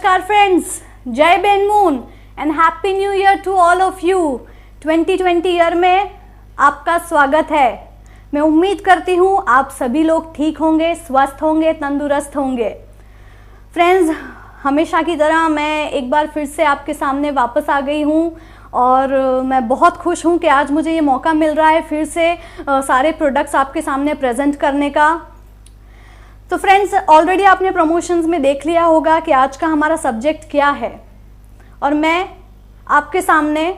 नमस्कार फ्रेंड्स, जय Benmoon and happy new year to all of you. 2020 year में आपका स्वागत है। मैं उम्मीद करती हूँ आप सभी लोग ठीक होंगे, स्वस्थ होंगे, तंदुरुस्त होंगे। फ्रेंड्स, हमेशा की तरह मैं एक बार फिर से आपके सामने वापस आ गई हूँ और मैं बहुत खुश हूँ कि आज मुझे ये मौका मिल रहा है फिर से सारे प्रोडक्ट्स आपके सामने प्रेजेंट करने का। तो फ्रेंड्स, ऑलरेडी आपने प्रमोशंस में देख लिया होगा कि आज का हमारा सब्जेक्ट क्या है और मैं आपके सामने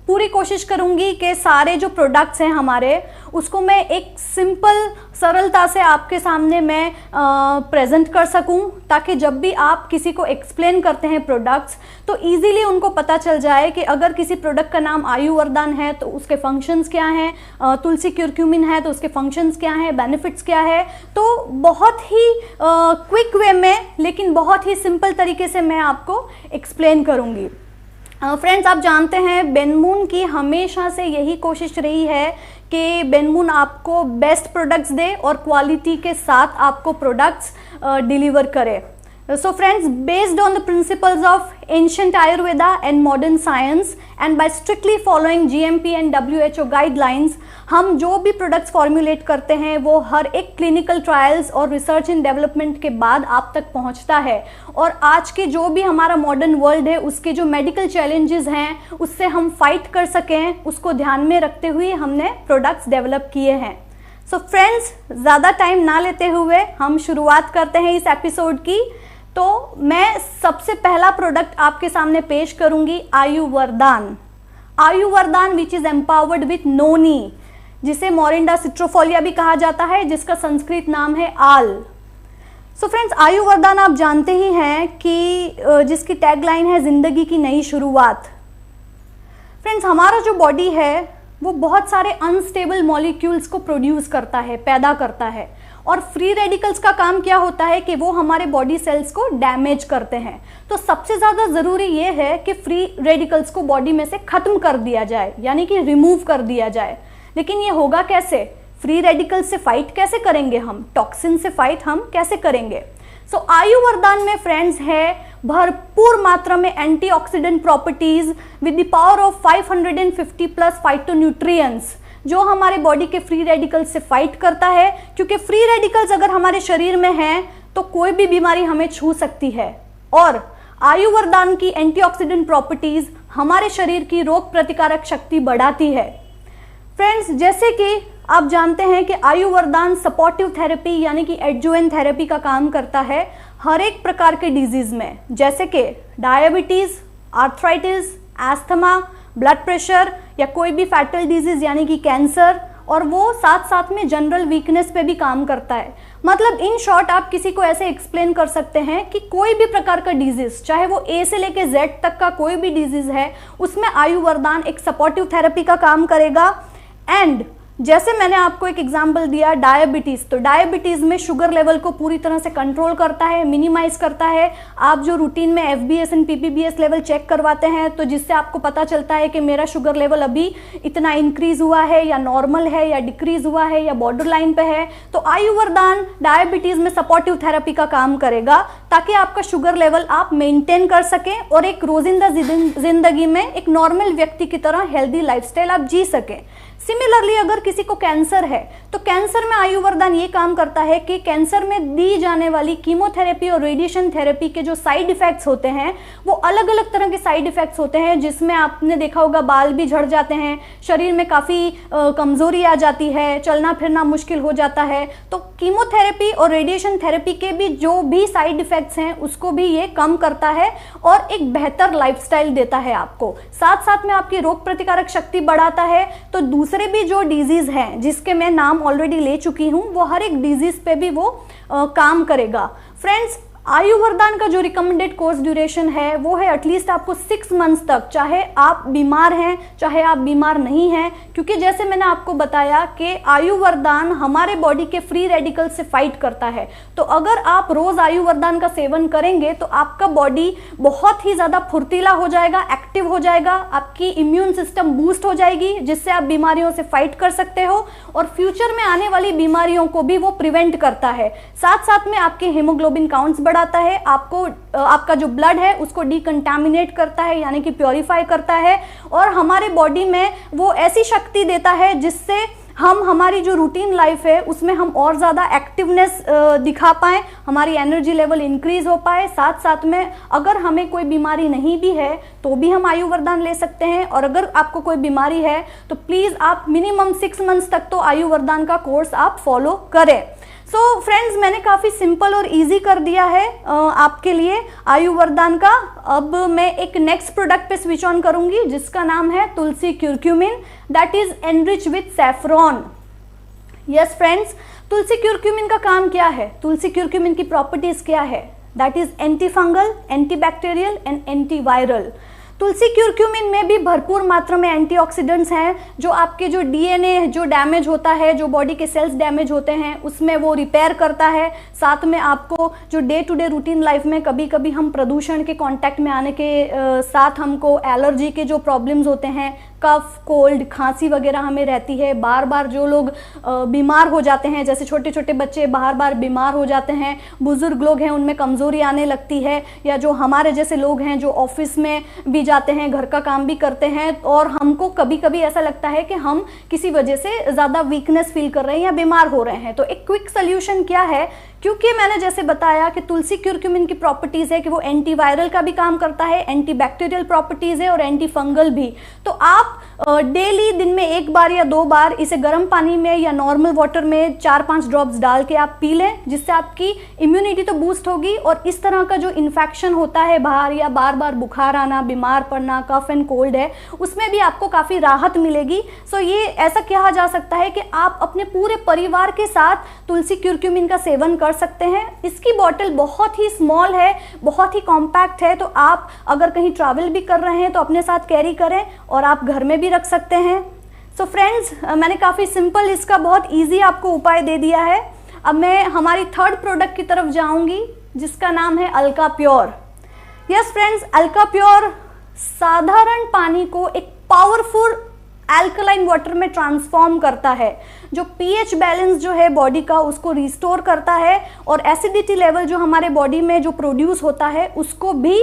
पूरी कोशिश करूंगी कि सारे जो प्रोडक्ट्स हैं हमारे उसको मैं एक सिंपल सरलता से आपके सामने मैं प्रेजेंट कर सकूं, ताकि जब भी आप किसी को एक्सप्लेन करते हैं प्रोडक्ट्स तो इजीली उनको पता चल जाए कि अगर किसी प्रोडक्ट का नाम आयुर्वर्धन है तो उसके फंक्शंस क्या हैं, तुलसी क्यूरक्यूमिन है तो उसके फंक्शंस क्या हैं, बेनिफिट्स क्या है। तो बहुत ही क्विक वे में लेकिन बहुत ही सिंपल तरीके से मैं आपको एक्सप्लेन करूँगी। फ्रेंड्स, आप जानते हैं बेनमून की हमेशा से यही कोशिश रही है कि बेनमून आपको बेस्ट प्रोडक्ट्स दे और क्वालिटी के साथ आपको प्रोडक्ट्स डिलीवर करे। So friends, based on the principles of ancient Ayurveda and modern science and by strictly following GMP and WHO guidelines, हम जो भी प्रोडक्ट्स फॉर्मुलेट करते हैं वो हर एक क्लिनिकल ट्रायल्स और रिसर्च एंड डेवलपमेंट के बाद आप तक पहुंचता है। और आज के जो भी हमारा मॉडर्न वर्ल्ड है उसके जो मेडिकल चैलेंजेस हैं उससे हम फाइट कर सकें, उसको ध्यान में रखते हुए हमने प्रोडक्ट्स डेवलप किए हैं। सो फ्रेंड्स, ज़्यादा टाइम ना लेते हुए हम शुरुआत करते हैं इस एपिसोड की। तो मैं सबसे पहला प्रोडक्ट आपके सामने पेश करूंगी Ayurvardhan. Ayurvardhan which is empowered with नोनी, जिसे मोरिंडा सिट्रोफोलिया भी कहा जाता है, जिसका संस्कृत नाम है आल। सो फ्रेंड्स, आयुर्वर्धन आप जानते ही हैं कि जिसकी टैगलाइन है जिंदगी की नई शुरुआत। फ्रेंड्स, हमारा जो बॉडी है वो बहुत सारे अनस्टेबल मॉलिक्यूल्स को प्रोड्यूस करता है, पैदा करता है। और फ्री रेडिकल्स का काम क्या होता है कि वो हमारे बॉडी सेल्स को डैमेज करते हैं। तो सबसे ज़्यादा ज़रूरी ये है कि फ्री रेडिकल्स को बॉडी में से ख़त्म कर दिया जाए, यानी कि रिमूव कर दिया जाए। लेकिन ये होगा कैसे? फ्री रेडिकल्स से फाइट कैसे करेंगे हम? टॉक्सिन से फाइट हम कैसे करेंगे? सो आयुर्वर्धन में फ्रेंड्स है भरपूर मात्रा में antioxidant properties with the power of 550 plus phytonutrients, जो हमारे बॉडी के फ्री रेडिकल्स से फाइट करता है। क्योंकि फ्री रेडिकल्स अगर हमारे शरीर में हैं तो कोई भी बीमारी हमें छू सकती है। और आयुर्वर्धन की एंटीऑक्सीडेंट प्रॉपर्टीज हमारे शरीर की रोग प्रतिकारक शक्ति बढ़ाती है। फ्रेंड्स, जैसे कि आप जानते हैं कि आयुर्वर्धन सपोर्टिव थेरेपी यानी कि एडजुवेंट थेरेपी का काम करता है हर एक प्रकार के डिजीज में, जैसे कि diabetes, arthritis, asthma, blood pressure या कोई भी फैटल डिजीज यानी कि कैंसर, और वो साथ साथ में जनरल वीकनेस पे भी काम करता है। मतलब इन शॉर्ट आप किसी को ऐसे एक्सप्लेन कर सकते हैं कि कोई भी प्रकार का डिजीज, चाहे वो ए से लेके जेड तक का कोई भी डिजीज है, उसमें आयुर्वर्धन एक सपोर्टिव थेरेपी का काम करेगा। एंड जैसे मैंने आपको एक एग्जांपल दिया डायबिटीज़, तो डायबिटीज़ में शुगर लेवल को पूरी तरह से कंट्रोल करता है, मिनिमाइज करता है। आप जो रूटीन में FBS and PPBS level check करवाते हैं तो जिससे आपको पता चलता है कि मेरा शुगर लेवल अभी इतना इंक्रीज हुआ है या नॉर्मल है या डिक्रीज हुआ है या बॉर्डर लाइन पे है, तो आयुर्वर्धन डायबिटीज़ में सपोर्टिव थेरेपी का काम करेगा ताकि आपका शुगर लेवल आप मेंटेन कर सकें और एक रोजिंदा जिंदगी में एक नॉर्मल व्यक्ति की तरह हेल्दी लाइफस्टाइल आप जी सकें। सिमिलरली अगर किसी को कैंसर है तो कैंसर में आयुर्वर्धन ये काम करता है कि कैंसर में दी जाने वाली कीमोथेरेपी और रेडिएशन थेरेपी के जो साइड इफेक्ट्स होते हैं वो अलग अलग तरह के साइड इफेक्ट्स होते हैं, जिसमें आपने देखा होगा बाल भी झड़ जाते हैं, शरीर में काफ़ी कमजोरी आ जाती है, चलना फिरना मुश्किल हो जाता है। तो कीमोथेरेपी और रेडिएशन थेरेपी के भी जो भी साइड इफेक्ट्स हैं उसको भी ये कम करता है और एक बेहतर लाइफस्टाइल देता है आपको। साथ साथ में आपकी रोग प्रतिकारक शक्ति बढ़ाता है। तो दूसरे भी जो डिजीज हैं जिसके मैं नाम ऑलरेडी ले चुकी हूं, वो हर एक डिजीज पे भी वो काम करेगा। फ्रेंड्स, आयुर्वर्धन का जो रिकमेंडेड कोर्स ड्यूरेशन है वो है एटलीस्ट आपको 6 मंथ्स तक, चाहे आप बीमार हैं चाहे आप बीमार नहीं हैं। क्योंकि जैसे मैंने आपको बताया कि आयुर्वर्धन हमारे बॉडी के फ्री रेडिकल से फाइट करता है। तो अगर आप रोज आयुर्वर्धन का सेवन करेंगे तो आपका बॉडी बहुत ही ज़्यादा फुर्तीला हो जाएगा, एक्टिव हो जाएगा, आपकी इम्यून सिस्टम बूस्ट हो जाएगी, जिससे आप बीमारियों से फाइट कर सकते हो और फ्यूचर में आने वाली बीमारियों को भी वो प्रिवेंट करता है। साथ साथ में आपके हीमोग्लोबिन काउंट्स बढ़ाता है, आपको आपका जो ब्लड है उसको डिकंटामिनेट करता है यानी कि प्योरीफाई करता है, और हमारे बॉडी में वो ऐसी शक्ति देता है जिससे हम हमारी जो रूटीन लाइफ है उसमें हम और ज़्यादा एक्टिवनेस दिखा पाएँ, हमारी एनर्जी लेवल इंक्रीज हो पाए। साथ साथ में अगर हमें कोई बीमारी नहीं भी है तो भी हम आयु वरदान ले सकते हैं, और अगर आपको कोई बीमारी है तो प्लीज़ आप मिनिमम 6 मंथ्स तक तो आयु वरदान का कोर्स आप फॉलो करें। सो फ्रेंड्स, मैंने काफ़ी सिंपल और इजी कर दिया है आपके लिए आयु वरदान का। अब मैं एक नेक्स्ट प्रोडक्ट पे स्विच ऑन करूंगी जिसका नाम है Tulsi curcumin, that is enrich with saffron. Yes friends, Tulsi curcumin का काम क्या है, तुलसी क्यूरक्यूमिन की प्रॉपर्टीज क्या है? That is anti fungal, anti bacterial and anti viral. तुलसी क्यूरक्यूमिन में भी भरपूर मात्रा में एंटीऑक्सीडेंट्स हैं जो आपके जो डीएनए जो डैमेज होता है, जो बॉडी के सेल्स डैमेज होते हैं उसमें वो रिपेयर करता है। साथ में आपको जो day to day routine life में कभी कभी हम प्रदूषण के कांटेक्ट में आने के साथ हमको एलर्जी के जो प्रॉब्लम्स होते हैं, कफ, कोल्ड, खांसी वगैरह हमें रहती है, बार बार जो लोग बीमार हो जाते हैं, जैसे छोटे छोटे बच्चे बार बार बीमार हो जाते हैं, बुजुर्ग लोग हैं उनमें कमज़ोरी आने लगती है, या जो हमारे जैसे लोग हैं जो ऑफिस में भी जाते हैं, घर का काम भी करते हैं, और हमको कभी कभी ऐसा लगता है कि हम किसी वजह से ज़्यादा वीकनेस फील कर रहे हैं या बीमार हो रहे हैं। तो एक क्विक सोल्यूशन क्या है, क्योंकि मैंने जैसे बताया कि तुलसी क्यूरक्यूमिन की प्रॉपर्टीज़ है कि वो एंटीवायरल का भी काम करता है, एंटी बैक्टीरियल प्रॉपर्टीज़ है और एंटी फंगल भी। तो आप डेली दिन में 1 बार या 2 बार इसे गर्म पानी में या नॉर्मल वाटर में 4-5 ड्रॉप्स डाल के आप पी लें, जिससे आपकी इम्यूनिटी तो बूस्ट होगी, और इस तरह का जो इन्फेक्शन होता है बाहर या बार बार बुखार आना, बीमार पड़ना, कफ एंड कोल्ड है, उसमें भी आपको काफ़ी राहत मिलेगी। सो ये ऐसा कहा जा सकता है कि आप अपने पूरे परिवार के साथ तुलसी क्यूरक्यूमिन का सेवन कर सकते हैं। इसकी बॉटल बहुत ही स्मॉल है, बहुत ही कॉम्पैक्ट है, तो आप अगर कहीं ट्रैवल भी कर रहे हैं तो अपने साथ कैरी करें, और आप घर में भी रख सकते हैं। सो फ्रेंड्स, मैंने काफ़ी सिंपल इसका बहुत इजी आपको उपाय दे दिया है। अब मैं हमारी थर्ड प्रोडक्ट की तरफ जाऊंगी जिसका नाम है Alka pure. Yes friends, Alka pure साधारण पानी को एक पावरफुल अल्कलाइन वाटर में ट्रांसफॉर्म करता है, जो पीएच बैलेंस जो है बॉडी का उसको रिस्टोर करता है, और एसिडिटी लेवल जो हमारे बॉडी में जो प्रोड्यूस होता है उसको भी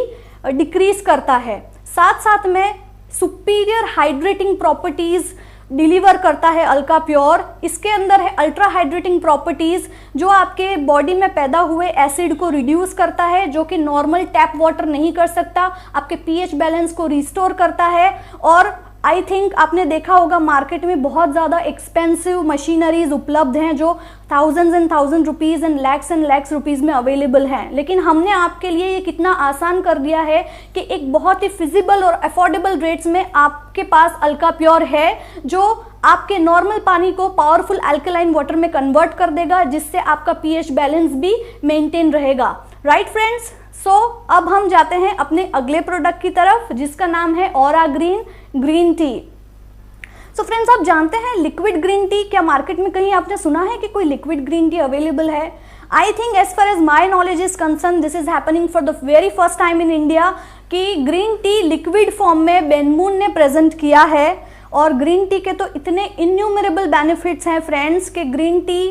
डिक्रीज करता है। साथ साथ में सुपीरियर हाइड्रेटिंग प्रॉपर्टीज डिलीवर करता है अल्का प्योर। इसके अंदर है अल्ट्रा हाइड्रेटिंग प्रॉपर्टीज जो आपके बॉडी में पैदा हुए एसिड को रिड्यूस करता है, जो कि नॉर्मल टैप वाटर नहीं कर सकता। आपके पीएच बैलेंस को रिस्टोर करता है, और आई थिंक आपने देखा होगा मार्केट में बहुत ज़्यादा एक्सपेंसिव मशीनरीज उपलब्ध हैं जो thousands and thousand rupees and lakhs rupees में अवेलेबल हैं, लेकिन हमने आपके लिए ये कितना आसान कर दिया है कि एक बहुत ही फिजिबल और अफोर्डेबल रेट्स में आपके पास अल्का प्योर है, जो आपके नॉर्मल पानी को पावरफुल अल्कलाइन वाटर में कन्वर्ट कर देगा, जिससे आपका पीएच बैलेंस भी मेंटेन रहेगा। राइट फ्रेंड्स, सो अब हम जाते हैं अपने अगले प्रोडक्ट की तरफ जिसका नाम है aura green tea. So friends, आप जानते हैं लिक्विड ग्रीन टी, क्या मार्केट में कहीं आपने सुना है कि कोई लिक्विड ग्रीन टी अवेलेबल है? I think as far as my knowledge is concern this is happening for the very first time in India कि ग्रीन टी लिक्विड फॉर्म में बेनमून ने प्रेजेंट किया है। और ग्रीन टी के तो इतने इन्यूमरेबल बेनिफिट्स हैं फ्रेंड्स कि ग्रीन टी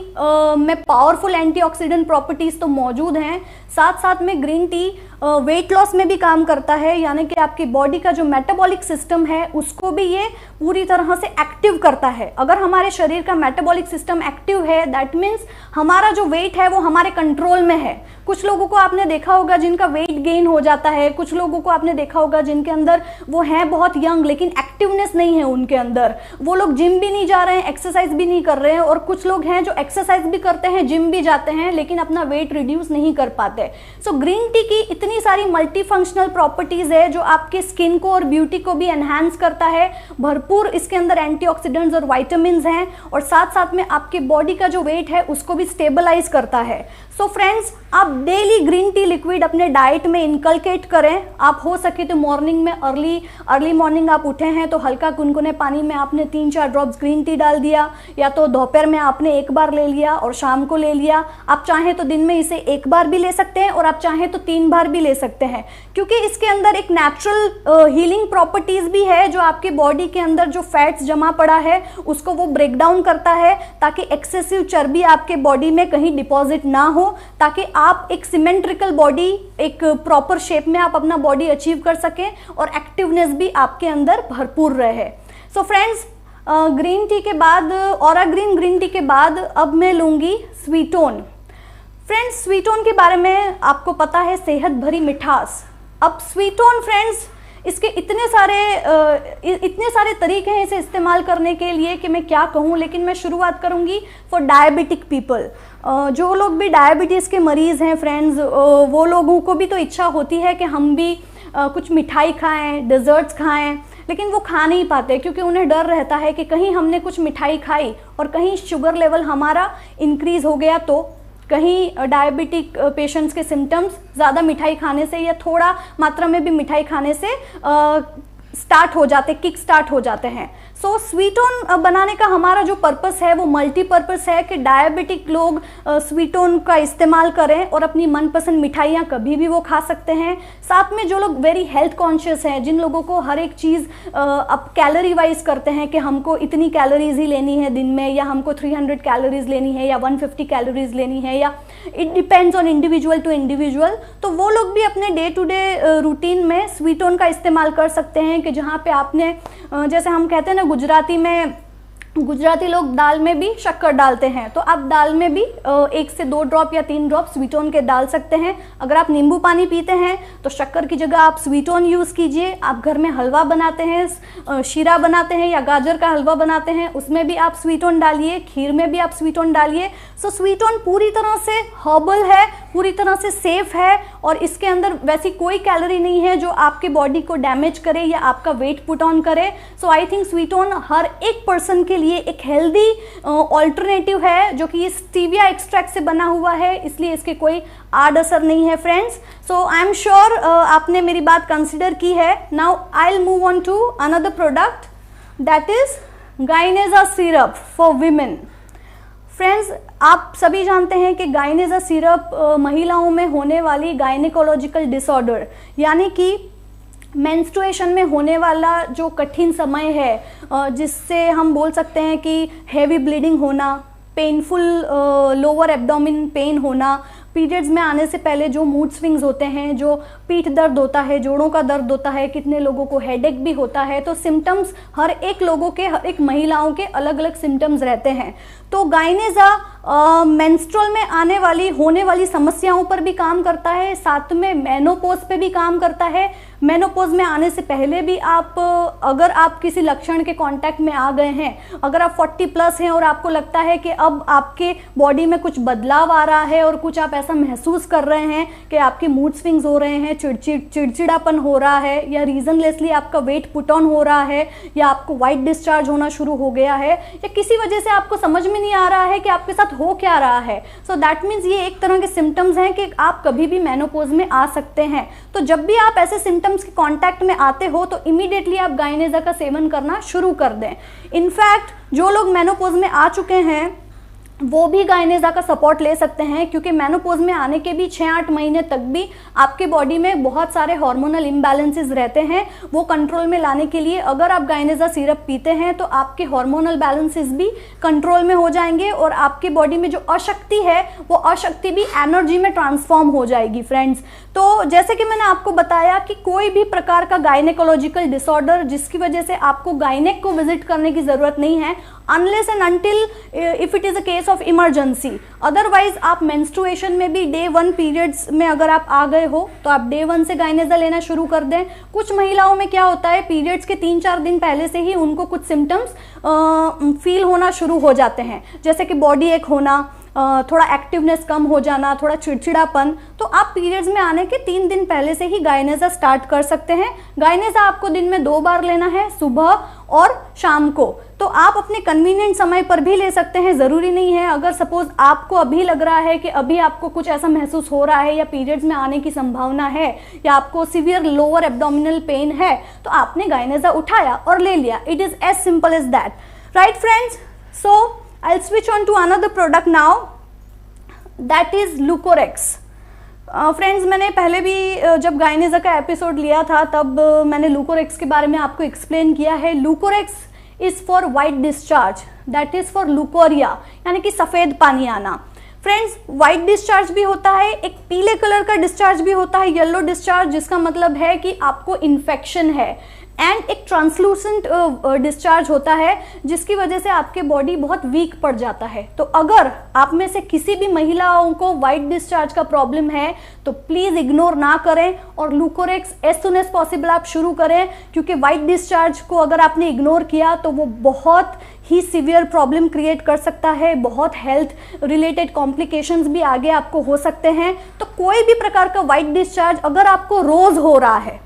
में पावरफुल एंटीऑक्सीडेंट प्रॉपर्टीज तो मौजूद हैं, साथ साथ में ग्रीन टी वेट लॉस में भी काम करता है, यानी कि आपकी बॉडी का जो मेटाबॉलिक सिस्टम है उसको भी ये पूरी तरह से एक्टिव करता है। अगर हमारे शरीर का मेटाबॉलिक सिस्टम एक्टिव है दैट मीन्स हमारा जो वेट है वो हमारे कंट्रोल में है। कुछ लोगों को आपने देखा होगा जिनका वेट गेन हो जाता है, कुछ लोगों को आपने देखा होगा जिनके अंदर वो हैं बहुत यंग लेकिन एक्टिवनेस नहीं है उनके अंदर, वो लोग जिम भी नहीं जा रहे हैं, एक्सरसाइज भी नहीं कर रहे हैं, और कुछ लोग हैं जो एक्सरसाइज भी करते हैं, जिम भी जाते हैं, लेकिन अपना वेट रिड्यूस नहीं कर पाते। सो ग्रीन टी की इतनी सारी मल्टी फंक्शनल प्रॉपर्टीज है जो आपके स्किन को और ब्यूटी को भी एनहांस करता है। भरपूर इसके अंदर एंटीऑक्सीडेंट्स और विटामिन्स हैं, और साथ साथ में आपके बॉडी का जो वेट है उसको भी स्टेबलाइज करता है। सो फ्रेंड्स, आप डेली ग्रीन टी लिक्विड अपने डाइट में इनकलकेट करें। आप हो सके तो मॉर्निंग में अर्ली मॉर्निंग आप उठे हैं तो हल्का गुनगुने पानी में आपने 3-4 ड्रॉप्स ग्रीन टी डाल दिया, या तो दोपहर में आपने 1 बार ले लिया और शाम को ले लिया। आप चाहें तो दिन में इसे 1 बार भी ले सकते हैं और आप चाहें तो 3 बार भी ले सकते हैं, क्योंकि इसके अंदर एक नेचुरल हीलिंग प्रॉपर्टीज भी है जो आपके बॉडी के अंदर अंदर जो फैट्स जमा पड़ा है उसको वो ब्रेक डाउन करता है, ताकि एक्सेसिव चर्बी आपके बॉडी में कहीं डिपॉजिट ना हो, ताकि आप एक सिमेट्रिकल बॉडी, एक प्रॉपर शेप में आप अपना बॉडी अचीव कर सकें और एक्टिवनेस भी आपके अंदर भरपूर रहे। सो फ्रेंड्स, ग्रीन टी के बाद, ऑरा ग्रीन टी के बाद अब मैं लूँगी स्वीटोन। फ्रेंड्स, स्वीटोन के बारे में आपको पता है, सेहत भरी मिठास। अब स्वीटोन फ्रेंड्स, इसके इतने सारे तरीके हैं इसे इस्तेमाल करने के लिए कि मैं क्या कहूँ, लेकिन मैं शुरुआत करूँगी फॉर डायबिटिक पीपल। जो लोग भी डायबिटीज़ के मरीज़ हैं फ्रेंड्स, वो लोगों को भी तो इच्छा होती है कि हम भी कुछ मिठाई खाएं, डेजर्ट्स खाएं, लेकिन वो खा नहीं पाते क्योंकि उन्हें डर रहता है कि कहीं हमने कुछ मिठाई खाई और कहीं शुगर लेवल हमारा इंक्रीज़ हो गया, तो कहीं डायबिटिक पेशेंट्स के सिम्टम्स ज़्यादा मिठाई खाने से या थोड़ा मात्रा में भी मिठाई खाने से किक स्टार्ट हो जाते हैं। सो स्वीटोन बनाने का हमारा जो पर्पस है वो मल्टीपर्पस है कि डायबिटिक लोग स्वीटोन का इस्तेमाल करें और अपनी मनपसंद मिठाइयाँ कभी भी वो खा सकते हैं। साथ में जो लोग वेरी हेल्थ कॉन्शियस हैं, जिन लोगों को हर एक चीज़ अब कैलोरी वाइज करते हैं कि हमको इतनी कैलोरीज ही लेनी है दिन में, या हमको 300 कैलोरीज लेनी है, या 150 कैलोरीज लेनी है, या it depends on individual to individual, तो वो लोग भी अपने डे टू डे रूटीन में स्वीटोन का इस्तेमाल कर सकते हैं। कि जहाँ पे आपने, जैसे हम कहते हैं ना गुजराती लोग दाल में भी शक्कर डालते हैं, तो आप दाल में भी 1 से 2 ड्रॉप या 3 ड्रॉप स्वीटोन के डाल सकते हैं। अगर आप नींबू पानी पीते हैं तो शक्कर की जगह आप स्वीटोन यूज़ कीजिए। आप घर में हलवा बनाते हैं, शीरा बनाते हैं या गाजर का हलवा बनाते हैं, उसमें भी आप स्वीटोन डालिए, खीर में भी आप स्वीटोन डालिए। सो स्वीटोन पूरी तरह से हर्बल है, पूरी तरह से सेफ है, और इसके अंदर वैसी कोई कैलोरी नहीं है जो आपके बॉडी को डैमेज करे या आपका वेट पुट ऑन करे। सो आई थिंक स्वीटोन हर एक पर्सन के लिए एक हेल्दी ऑल्टरनेटिव है, जो कि स्टीविया एक्सट्रैक्ट से बना हुआ है, इसलिए इसके कोई आड़ असर नहीं है friends. So I am sure आपने मेरी बात कंसिडर की है। Now I will move on to another product, that is Gyneja syrup for women. Friends, आप सभी जानते हैं कि गाइनेजा सिरप महिलाओं में होने वाली गायनेकोलॉजिकल डिसऑर्डर, यानी कि मेंस्ट्रुएशन में होने वाला जो कठिन समय है, जिससे हम बोल सकते हैं कि हेवी ब्लीडिंग होना, पेनफुल लोअर एब्डोमिन पेन होना, पीरियड्स में आने से पहले जो मूड स्विंग्स होते हैं, जो पीठ दर्द होता है, जोड़ों का दर्द होता है, कितने लोगों को हेडेक भी होता है। तो सिम्टम्स हर एक लोगों के, हर एक महिलाओं के अलग अलग सिम्टम्स रहते हैं। तो गाइनेजा मेंस्ट्रुअल में होने वाली समस्याओं पर भी काम करता है, साथ में मेनोपॉज पे भी काम करता है। मेनोपॉज में आने से पहले भी अगर आप किसी लक्षण के कांटेक्ट में आ गए हैं, अगर आप 40+ हैं और आपको लगता है कि अब आपके बॉडी में कुछ बदलाव आ रहा है और कुछ आप ऐसा महसूस कर रहे हैं कि आपके मूड स्विंग्स हो रहे हैं, चिड़चिड़ापन हो रहा है, या रीजनलेसली आपका वेट पुट ऑन हो रहा है, या आपको वाइट डिस्चार्ज होना शुरू हो गया है, या किसी वजह से आपको समझ में नहीं आ रहा है कि आपके साथ हो क्या रहा है, सो दैट मीन्स ये एक तरह के सिम्टम्स हैं कि आप कभी भी मेनोपॉज में आ सकते हैं। तो जब भी आप ऐसे सिम्टम्स के कांटेक्ट में आते हो तो इमीडिएटली आप गाइनेजा का सेवन करना शुरू कर दें। इनफैक्ट जो लोग मेनोपॉज में आ चुके हैं वो भी गाइनेजा का सपोर्ट ले सकते हैं, क्योंकि मेनोपॉज में आने के भी 6-8 महीने तक भी आपके बॉडी में बहुत सारे हार्मोनल इम्बैलेंसेस रहते हैं। वो कंट्रोल में लाने के लिए अगर आप गाइनेजा सिरप पीते हैं तो आपके हार्मोनल बैलेंसेस भी कंट्रोल में हो जाएंगे, और आपकी बॉडी में जो अशक्ति है वो अशक्ति भी एनर्जी में ट्रांसफॉर्म हो जाएगी फ्रेंड्स। तो जैसे कि मैंने आपको बताया कि कोई भी प्रकार का गायनेकोलॉजिकल डिसऑर्डर जिसकी वजह से आपको गायनेक को विजिट करने की ज़रूरत नहीं है, unless and until if it is a case of emergency. Otherwise आप मेंस्ट्रुएशन में भी डे 1 पीरियड्स में अगर आप आ गए हो तो आप डे 1 से गाइनेजा लेना शुरू कर दें। कुछ महिलाओं में क्या होता है, पीरियड्स के 3-4 दिन पहले से ही उनको कुछ सिम्टम्स फील होना शुरू हो जाते हैं, जैसे कि बॉडी एक होना, थोड़ा एक्टिवनेस कम हो जाना, थोड़ा चिड़चिड़ापन। तो आप पीरियड्स में आने के 3 दिन पहले से ही गाइनेजा स्टार्ट कर सकते हैं। गाइनेजा आपको दिन में 2 बार लेना है, सुबह और शाम को। तो आप अपने कन्वीनियंट समय पर भी ले सकते हैं, ज़रूरी नहीं है। अगर सपोज आपको अभी लग रहा है कि अभी आपको कुछ ऐसा महसूस हो रहा है या पीरियड्स में आने की संभावना है या आपको सीवियर लोअर एब्डोमिनल पेन है, तो आपने गाइनेजा उठाया और ले लिया। It is as simple as that, right friends. So I'll switch on to another product now, that is Leucorex. Friends, मैंने पहले भी जब गाइनेजा का एपिसोड लिया था तब मैंने Leucorex के बारे में आपको एक्सप्लेन किया है। Leucorex is for white discharge, that is for leucorrhoea, यानी कि सफेद पानी आना। फ्रेंड्स, व्हाइट डिस्चार्ज भी होता है, एक पीले कलर का डिस्चार्ज भी होता है, येलो डिस्चार्ज, जिसका मतलब है कि आपको इन्फेक्शन है। एंड एक ट्रांसलूसेंट डिस्चार्ज होता है जिसकी वजह से आपके बॉडी बहुत वीक पड़ जाता है। तो अगर आप में से किसी भी महिलाओं को व्हाइट डिस्चार्ज का प्रॉब्लम है तो प्लीज इग्नोर ना करें और लुकोरेक्स एज सुन एज पॉसिबल आप शुरू करें, क्योंकि व्हाइट डिस्चार्ज को अगर आपने इग्नोर किया तो वो बहुत ही सीवियर प्रॉब्लम क्रिएट कर सकता है, बहुत हेल्थ रिलेटेड कॉम्प्लिकेशंस भी आगे आपको हो सकते हैं। तो कोई भी प्रकार का व्हाइट डिस्चार्ज अगर आपको रोज हो रहा है,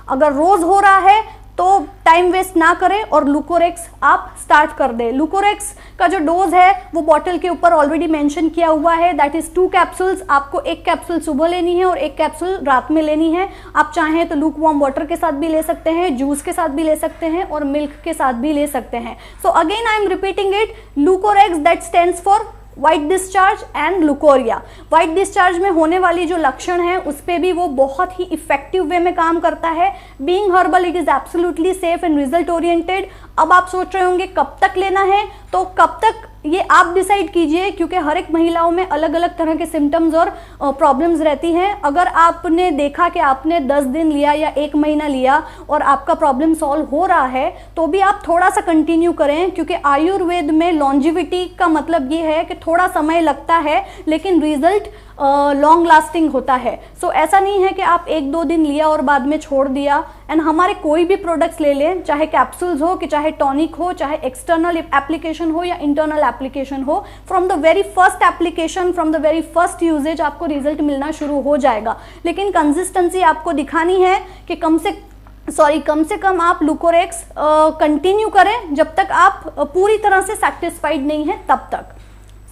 अगर रोज हो रहा है तो टाइम वेस्ट ना करें और लुकोरेक्स आप स्टार्ट कर दें। लुकोरेक्स का जो डोज है वो बॉटल के ऊपर ऑलरेडी मेंशन किया हुआ है, दैट इज 2 कैप्सूल्स। आपको 1 कैप्सूल सुबह लेनी है और 1 कैप्सूल रात में लेनी है। आप चाहें तो लूक वार्म वाटर के साथ भी ले सकते हैं, जूस के साथ भी ले सकते हैं और मिल्क के साथ भी ले सकते हैं। So again I am repeating it, Leucorex that stands for white discharge and leucorrhoea. White discharge में होने वाली जो लक्षण है उस पर भी वो बहुत ही इफेक्टिव वे में काम करता है। Being herbal it is absolutely safe and result oriented. अब आप सोच रहे होंगे कब तक लेना है, तो कब तक ये आप डिसाइड कीजिए, क्योंकि हर एक महिलाओं में अलग अलग तरह के सिम्टम्स और प्रॉब्लम्स रहती हैं। अगर आपने देखा कि आपने 10 दिन लिया या 1 महीना लिया और आपका प्रॉब्लम सॉल्व हो रहा है तो भी आप थोड़ा सा कंटिन्यू करें, क्योंकि आयुर्वेद में लॉन्जिविटी का मतलब ये है कि थोड़ा समय लगता है लेकिन रिजल्ट लॉन्ग लास्टिंग होता है। सो ऐसा नहीं है कि आप 1-2 दिन लिया और बाद में छोड़ दिया। एंड हमारे कोई भी प्रोडक्ट्स ले लें, चाहे कैप्सूल्स हो कि चाहे टॉनिक हो, चाहे एक्सटर्नल एप्लीकेशन हो या इंटरनल एप्लीकेशन हो, from the very first application, from the very first usages आपको रिजल्ट मिलना शुरू हो जाएगा। लेकिन कंसिस्टेंसी आपको दिखानी है कि कम से कम आप लुकोरेक्स कंटिन्यू करें जब तक आप पूरी तरह से सेटिस्फाइड नहीं है तब तक।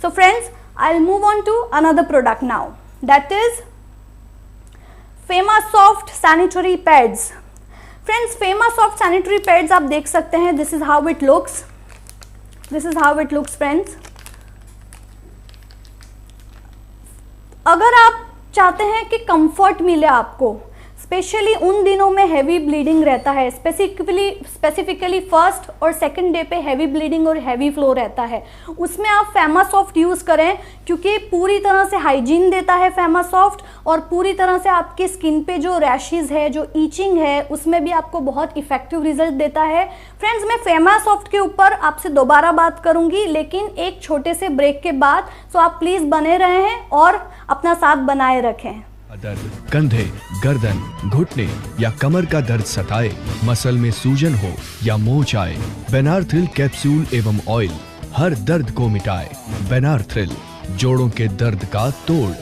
So friends, I'll move on to another product now, that is FemaSoft sanitary pads. Friends, FemaSoft sanitary pads आप देख सकते हैं, this is how it looks. This is how it looks friends. अगर आप चाहते हैं कि कंफर्ट मिले आपको, स्पेशली उन दिनों में हैवी ब्लीडिंग रहता है, स्पेसिफिकली फर्स्ट और सेकंड डे पे हैवी ब्लीडिंग और हैवी फ्लो रहता है, उसमें आप फेमासॉफ्ट यूज़ करें, क्योंकि पूरी तरह से हाइजीन देता है फेमासॉफ्ट और पूरी तरह से आपके स्किन पे जो रैशेज़ है, जो ईचिंग है, उसमें भी आपको बहुत इफेक्टिव रिजल्ट देता है। फ्रेंड्स, मैं फेमासॉफ्ट के ऊपर आपसे दोबारा बात करूंगी, लेकिन एक छोटे से ब्रेक के बाद। सो आप प्लीज़ बने रहें और अपना साथ बनाए रखें। दर्द, कंधे, गर्दन, घुटने या कमर का दर्द सताए, मसल में सूजन हो या मोच आए, बेनार्थ्रिल कैप्सूल एवं ऑयल हर दर्द को मिटाए। बेनार्थ्रिल, जोड़ों के दर्द का तोड़।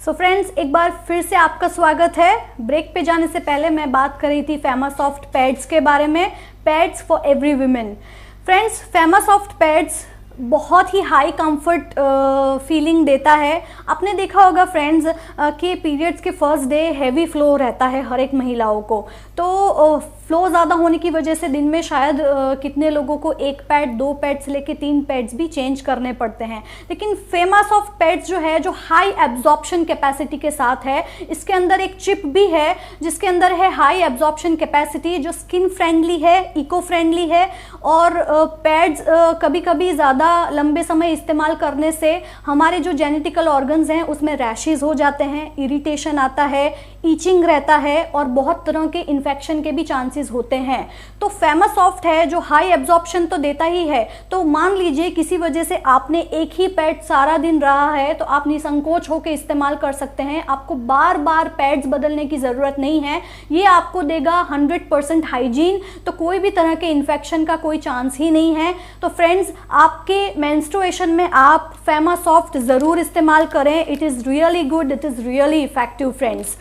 सो फ्रेंड्स, एक बार फिर से आपका स्वागत है। ब्रेक पे जाने से पहले मैं बात कर रही थी फेमासॉफ्ट पैड्स के बारे में, pads for every women. Friends, Femasoft pads बहुत ही हाई कंफर्ट फीलिंग देता है। आपने देखा होगा फ्रेंड्स कि पीरियड्स के फर्स्ट डे हैवी फ्लो रहता है हर एक महिलाओं को, तो फ्लो ज़्यादा होने की वजह से दिन में शायद कितने लोगों को 1 पैड, 2 पैड से लेके 3 पैड्स भी चेंज करने पड़ते हैं। लेकिन फेमासॉफ्ट पैड्स जो है, जो हाई एब्जॉर्प्शन कैपेसिटी के साथ है, इसके अंदर एक चिप भी है जिसके अंदर है हाई एब्जॉर्प्शन कैपेसिटी, जो स्किन फ्रेंडली है, इको फ्रेंडली है। और पैड्स कभी कभी ज़्यादा लंबे समय इस्तेमाल करने से हमारे जो जेनेटिकल ऑर्गन्स हैं उसमें रैशेज हो जाते हैं, इरिटेशन आता है, ईचिंग रहता है और बहुत तरह के इन्फेक्शन के भी चांसेस होते हैं। तो फेमासॉफ्ट है जो हाई एब्जॉर्प्शन तो देता ही है। तो मान लीजिए किसी वजह से आपने एक ही पैड सारा दिन रहा है तो आप निसंकोच होकर इस्तेमाल कर सकते हैं। आपको बार बार पैड्स बदलने की ज़रूरत नहीं है। ये आपको देगा 100% हाइजीन, तो कोई भी तरह के इन्फेक्शन का कोई चांस ही नहीं है। तो फ्रेंड्स, आपके मेंस्ट्रुएशन में आप फेमासॉफ्ट ज़रूर इस्तेमाल करें। It is really good, it is really effective friends.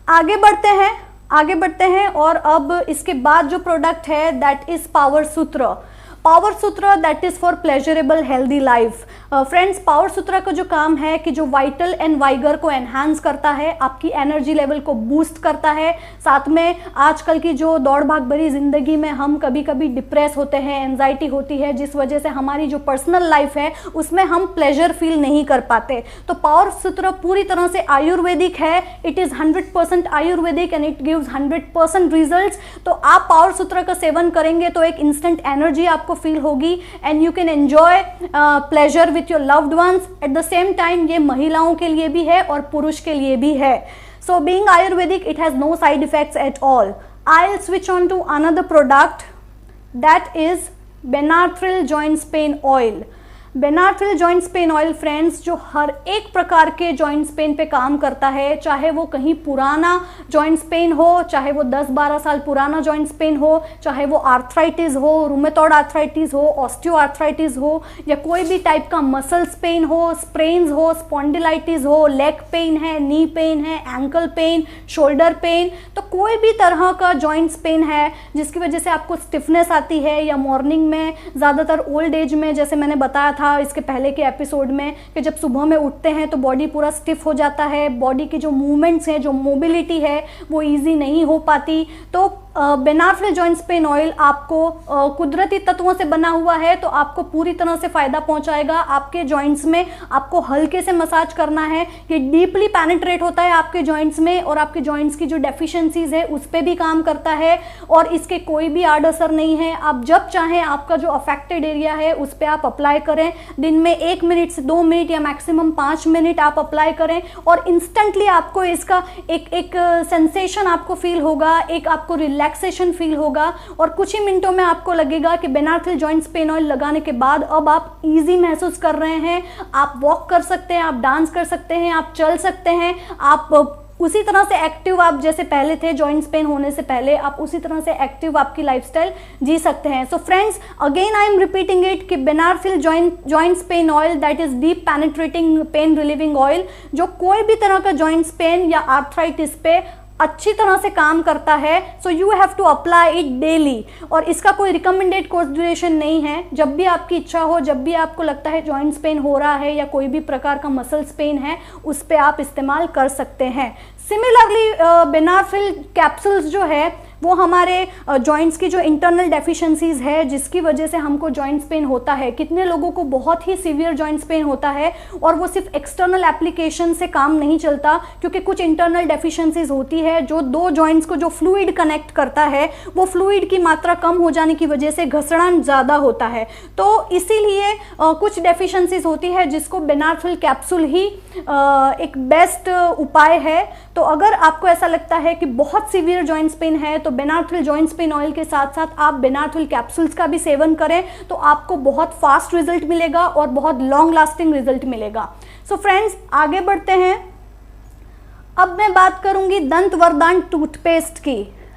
आगे बढ़ते हैं और अब इसके बाद जो प्रोडक्ट है दैट इज़ पावर सूत्र। पावर सूत्र that is for pleasurable healthy life. Friends, power सूत्र का जो काम है कि जो वाइटल एंड वाइगर को एनहांस करता है, आपकी एनर्जी लेवल को बूस्ट करता है। साथ में आजकल की जो दौड़ भाग भरी जिंदगी में हम कभी कभी डिप्रेस होते हैं, एंजाइटी होती है, जिस वजह से हमारी जो पर्सनल लाइफ है उसमें हम प्लेजर फील नहीं कर पाते। तो पावर सूत्र पूरी तरह से आयुर्वेदिक है। It is 100% Ayurvedic and it gives 100% results. तो आप पावर सूत्र का सेवन करेंगे तो एक इंस्टेंट एनर्जी आपको फील होगी and you can enjoy pleasure with your loved ones. At the same time ये महिलाओं के लिए भी है और पुरुष के लिए भी है। So being Ayurvedic, it has no side effects at all. I'll switch on to another product that is Benarthil Joints Pain Oil। Benarthil joints pain oil friends, जो हर एक प्रकार के जॉइंट्स पेन पे काम करता है, चाहे वो कहीं पुराना जॉइंट्स पेन हो, चाहे वो 10-12 साल पुराना जॉइंट्स पेन हो, चाहे वो आर्थराइटिस हो, रूमेटॉइड आर्थराइटिस हो, ऑस्टियो आर्थराइटिस हो, या कोई भी टाइप का मसल्स पेन हो, स्प्रेन्स हो, स्पॉन्डिलाइटिस हो, लेग पेन है, नी पेन है, एंकल पेन, शोल्डर पेन, तो कोई भी तरह का जॉइंट्स पेन है जिसकी वजह से आपको स्टिफनेस आती है, या मॉर्निंग में ज़्यादातर ओल्ड एज में, जैसे मैंने बताया था इसके पहले के एपिसोड में, कि जब सुबह में उठते हैं तो बॉडी पूरा स्टिफ हो जाता है, बॉडी की जो मूवमेंट्स हैं, जो मोबिलिटी है वो इजी नहीं हो पाती। तो बेनार्थिल जॉइंट्स पेन ऑयल आपको कुदरती तत्वों से बना हुआ है, तो आपको पूरी तरह से फायदा पहुंचाएगा। आपके जॉइंट्स में आपको हल्के से मसाज करना है, ये डीपली पेनिट्रेट होता है आपके जॉइंट्स में, और आपके जॉइंट्स की जो डेफिशिएंसीज है उस पर भी काम करता है, और इसके कोई भी आड़ असर नहीं है। आप जब चाहें आपका जो अफेक्टेड एरिया है उस पर आप अप्लाई करें। दिन में 1 मिनट से 2 मिनट या मैक्सिमम 5 मिनट आप अप्लाई करें, और इंस्टेंटली आपको इसका एक सेंसेशन आपको फील होगा, एक आपको रिलैक्सेशन फील होगा, और कुछ ही मिनटों में आपको लगेगा कि बेनार्थिल जॉइंट्स पेन ऑयल लगाने के बाद अब आप इजी महसूस कर रहे हैं। आप वॉक कर सकते हैं, आप डांस कर सकते हैं, आप चल सकते हैं, आप उसी तरह से एक्टिव आप जैसे पहले थे जॉइंट्स पेन होने से पहले, आप उसी तरह से एक्टिव आपकी लाइफस्टाइल जी सकते हैं। So friends, again I am repeating it कि Benarthil joints pain oil that is deep penetrating pain relieving oil, जो कोई भी तरह का जॉइंट्स पेन या आर्थराइटिस पे अच्छी तरह से काम करता है। So you have to apply it daily, और इसका कोई रिकमेंडेड कोर्स ड्यूरेशन नहीं है। जब भी आपकी इच्छा हो, जब भी आपको लगता है जॉइंट्स पेन हो रहा है या कोई भी प्रकार का मसल्स पेन है, उस पर आप इस्तेमाल कर सकते हैं। सिमिलरली बेनार्थिल कैप्सूल्स जो है वो हमारे जॉइंट्स की जो इंटरनल डेफिशिएंसीज है जिसकी वजह से हमको जॉइंट्स पेन होता है, कितने लोगों को बहुत ही सीवियर जॉइंट्स पेन होता है, और वो सिर्फ एक्सटर्नल एप्लीकेशन से काम नहीं चलता, क्योंकि कुछ इंटरनल डेफिशिएंसीज होती है जो दो जॉइंट्स को जो फ्लूइड कनेक्ट करता है वो फ्लूइड की मात्रा कम हो जाने की वजह से घसड़न ज़्यादा होता है। तो इसीलिए कुछ डेफिशिएंसीज होती है जिसको बेनार्थिल कैप्सूल ही एक बेस्ट उपाय है। तो अगर आपको ऐसा लगता है कि बहुत सीवियर जॉइंट्स पेन है तो बेनार्थिल जॉइंट्स पेन ऑयल के साथ साथ आप बेनार्थिल कैप्सूल्स का भी सेवन करें, तो आपको बहुत फास्ट रिजल्ट मिलेगा और बहुत लॉन्ग लास्टिंग रिजल्ट मिलेगा। सो फ्रेंड्स, आगे बढ़ते हैं। अब मैं बात करूंगी दंत वरदान टूथपेस्ट की,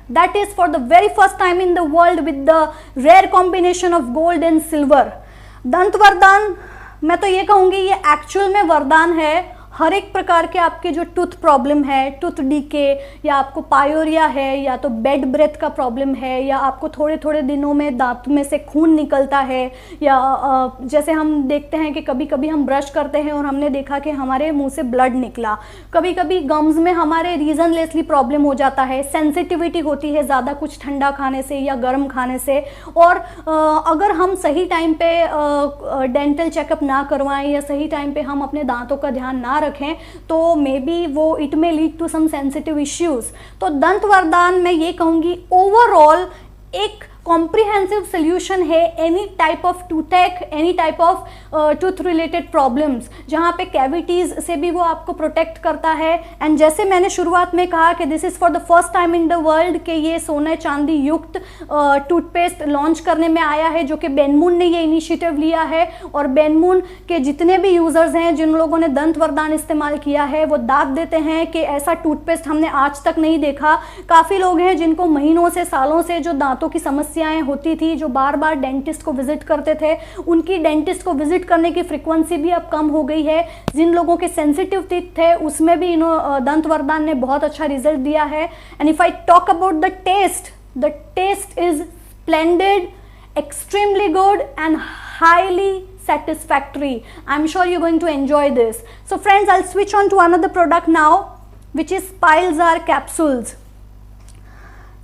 that is for the very first time in the world with the rare combination of gold and silver. Dant Vardaan, मैं तो ये कहूंगी ये एक्चुअल में वरदान है। हर एक प्रकार के आपके जो टूथ प्रॉब्लम है, टूथ डीके, या आपको पायोरिया है, या तो बेड ब्रेथ का प्रॉब्लम है, या आपको थोड़े थोड़े दिनों में दांत में से खून निकलता है, या जैसे हम देखते हैं कि कभी कभी हम ब्रश करते हैं और हमने देखा कि हमारे मुंह से ब्लड निकला, कभी कभी गम्स में हमारे रीजनलेसली प्रॉब्लम हो जाता है, सेंसिटिविटी होती है ज़्यादा कुछ ठंडा खाने से या गर्म खाने से, और अगर हम सही टाइम पे डेंटल चेकअप ना करवाएं या सही टाइम पे हम अपने दांतों का ध्यान ना रखें तो मे बी वो it may lead to some sensitive issues. तो दंत वरदान मैं ये कहूँगी ओवरऑल एक कॉम्प्रिहेंसिव सोल्यूशन है any type of toothache, any type of tooth related problems, जहाँ पे कैविटीज़ से भी वो आपको प्रोटेक्ट करता है। एंड जैसे मैंने शुरुआत में कहा कि this is for the first time in the world कि ये सोने चांदी युक्त टूथपेस्ट लॉन्च करने में आया है, जो कि बेनमून ने ये इनिशिएटिव लिया है। और बेनमून के जितने भी यूज़र्स हैं जिन लोगों ने दंत वरदान इस्तेमाल किया है वो दाद देते हैं कि ऐसा टूथपेस्ट हमने आज तक नहीं देखा। काफ़ी लोग हैं जिनको महीनों से सालों से जो दांतों की समस्याएं होती थी, जो बार बार डेंटिस्ट को विजिट करते थे, उनकी डेंटिस्ट को विजिट करने की फ्रीक्वेंसी भी अब कम हो गई है। जिन लोगों के सेंसिटिव टीथ थे उसमें भी दंत वरदान ने बहुत अच्छा रिजल्ट दिया है। And if I talk about the taste is splendid, extremely good and highly satisfactory. I'm sure you're going to enjoy this. So friends, I'll switch on to another product now, which is Pilesar capsules.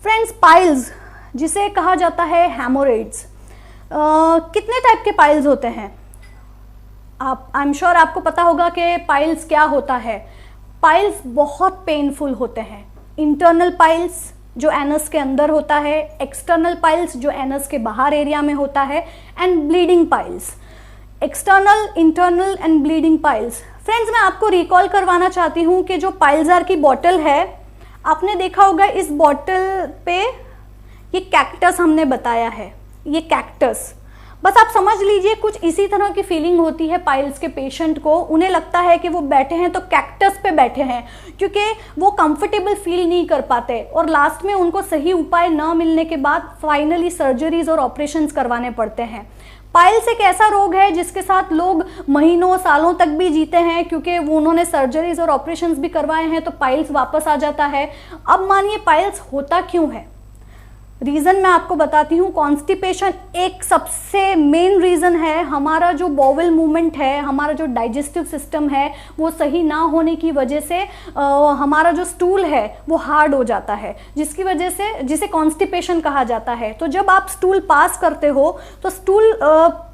Friends, piles जिसे कहा जाता है हेमोरेड्स, कितने type के piles होते हैं? आई am sure आपको पता होगा कि पाइल्स क्या होता है. पाइल्स बहुत पेनफुल होते हैं. इंटरनल पाइल्स जो एनस के अंदर होता है, एक्सटर्नल पाइल्स जो एनस के बाहर एरिया में होता है, and bleeding piles. External, internal and bleeding piles. Friends, मैं आपको रिकॉल करवाना चाहती हूँ कि जो पाइल्जार की बॉटल है, आपने देखा होगा इस बॉटल पे ये कैक्टस हमने बताया है. ये कैक्टस, बस आप समझ लीजिए कुछ इसी तरह की फीलिंग होती है पाइल्स के पेशेंट को. उन्हें लगता है कि वो बैठे हैं तो कैक्टस पे बैठे हैं, क्योंकि वो कंफर्टेबल फील नहीं कर पाते और लास्ट में उनको सही उपाय न मिलने के बाद फाइनली सर्जरीज और ऑपरेशंस करवाने पड़ते हैं. पाइल्स एक ऐसा रोग है जिसके साथ लोग महीनों सालों तक भी जीते हैं, क्योंकि वो उन्होंने सर्जरीज और ऑपरेशंस भी करवाए हैं तो पाइल्स वापस आ जाता है. अब मानिए पाइल्स होता क्यों है? रीज़न मैं आपको बताती हूँ. कॉन्स्टिपेशन एक सबसे मेन रीज़न है. हमारा जो बॉवल मूवमेंट है, हमारा जो डाइजेस्टिव सिस्टम है, वो सही ना होने की वजह से हमारा जो स्टूल है वो हार्ड हो जाता है, जिसकी वजह से जिसे कॉन्स्टिपेशन कहा जाता है. तो जब आप स्टूल पास करते हो तो स्टूल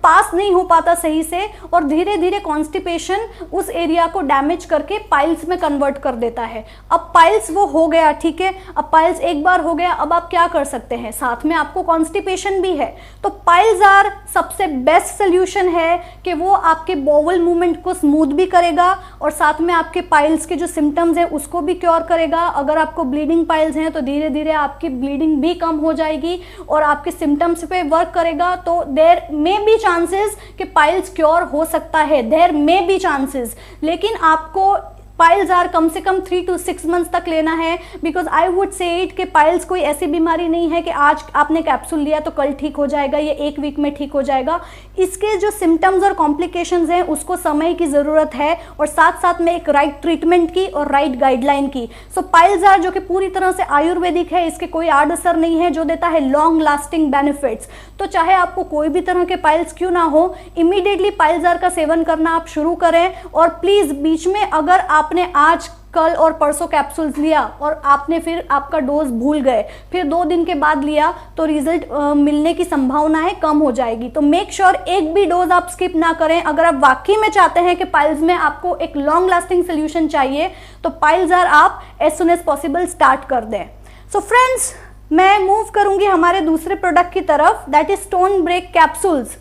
पास नहीं हो पाता सही से और धीरे धीरे कॉन्स्टिपेशन उस एरिया को डैमेज करके पाइल्स में कन्वर्ट कर देता है. अब पाइल्स वो हो गया, ठीक है. अब पाइल्स एक बार हो गया, अब आप क्या कर सकते हैं? साथ में आपको कॉन्स्टिपेशन भी है. तो पाइल्जार सबसे बेस्ट सोल्यूशन है कि वो आपके बॉवल मूवमेंट को स्मूथ भी करेगा और साथ में आपके पाइल्स के जो सिम्टम्स हैं उसको भी क्योर करेगा. अगर आपको ब्लीडिंग पाइल्स हैं तो धीरे धीरे आपकी ब्लीडिंग भी कम हो जाएगी और आपके सिम्टम्स पे वर्क करेगा. तो देयर मे बी चांसेस कि पाइल्स क्योर हो सकता है, देयर मे बी चांसेस. लेकिन आपको पाइल्जार कम से कम 3 to 6 मंथ्स तक लेना है, because I would say it कि पाइल्स कोई ऐसी बीमारी नहीं है कि आज आपने कैप्सूल लिया तो कल ठीक हो जाएगा, ये 1 वीक में ठीक हो जाएगा. इसके जो सिम्टम्स और कॉम्प्लिकेशंस हैं उसको समय की ज़रूरत है और साथ साथ में एक राइट ट्रीटमेंट की और राइट गाइडलाइन की. सो पाइल्जार जो कि पूरी तरह से आयुर्वेदिक है, इसके कोई आड़ असर नहीं है, जो देता है लॉन्ग लास्टिंग बेनिफिट्स. तो चाहे आपको कोई भी तरह के पाइल्स क्यों ना हो, इमीडिएटली पाइल्जार का सेवन करना आप शुरू करें. और प्लीज़ बीच में अगर आपने आज कल और परसों कैप्सूल्स लिया और आपने फिर आपका डोज भूल गए, फिर 2 दिन के बाद लिया, तो रिजल्ट मिलने की संभावनाएं कम हो जाएगी. तो मेक श्योर एक भी डोज आप स्किप ना करें. अगर आप वाकई में चाहते हैं कि पाइल्स में आपको एक लॉन्ग लास्टिंग सोल्यूशन चाहिए तो पाइल्जार आप as soon as possible start कर दें. सो फ्रेंड्स, मैं मूव करूंगी हमारे दूसरे प्रोडक्ट की तरफ, that is stone break capsules.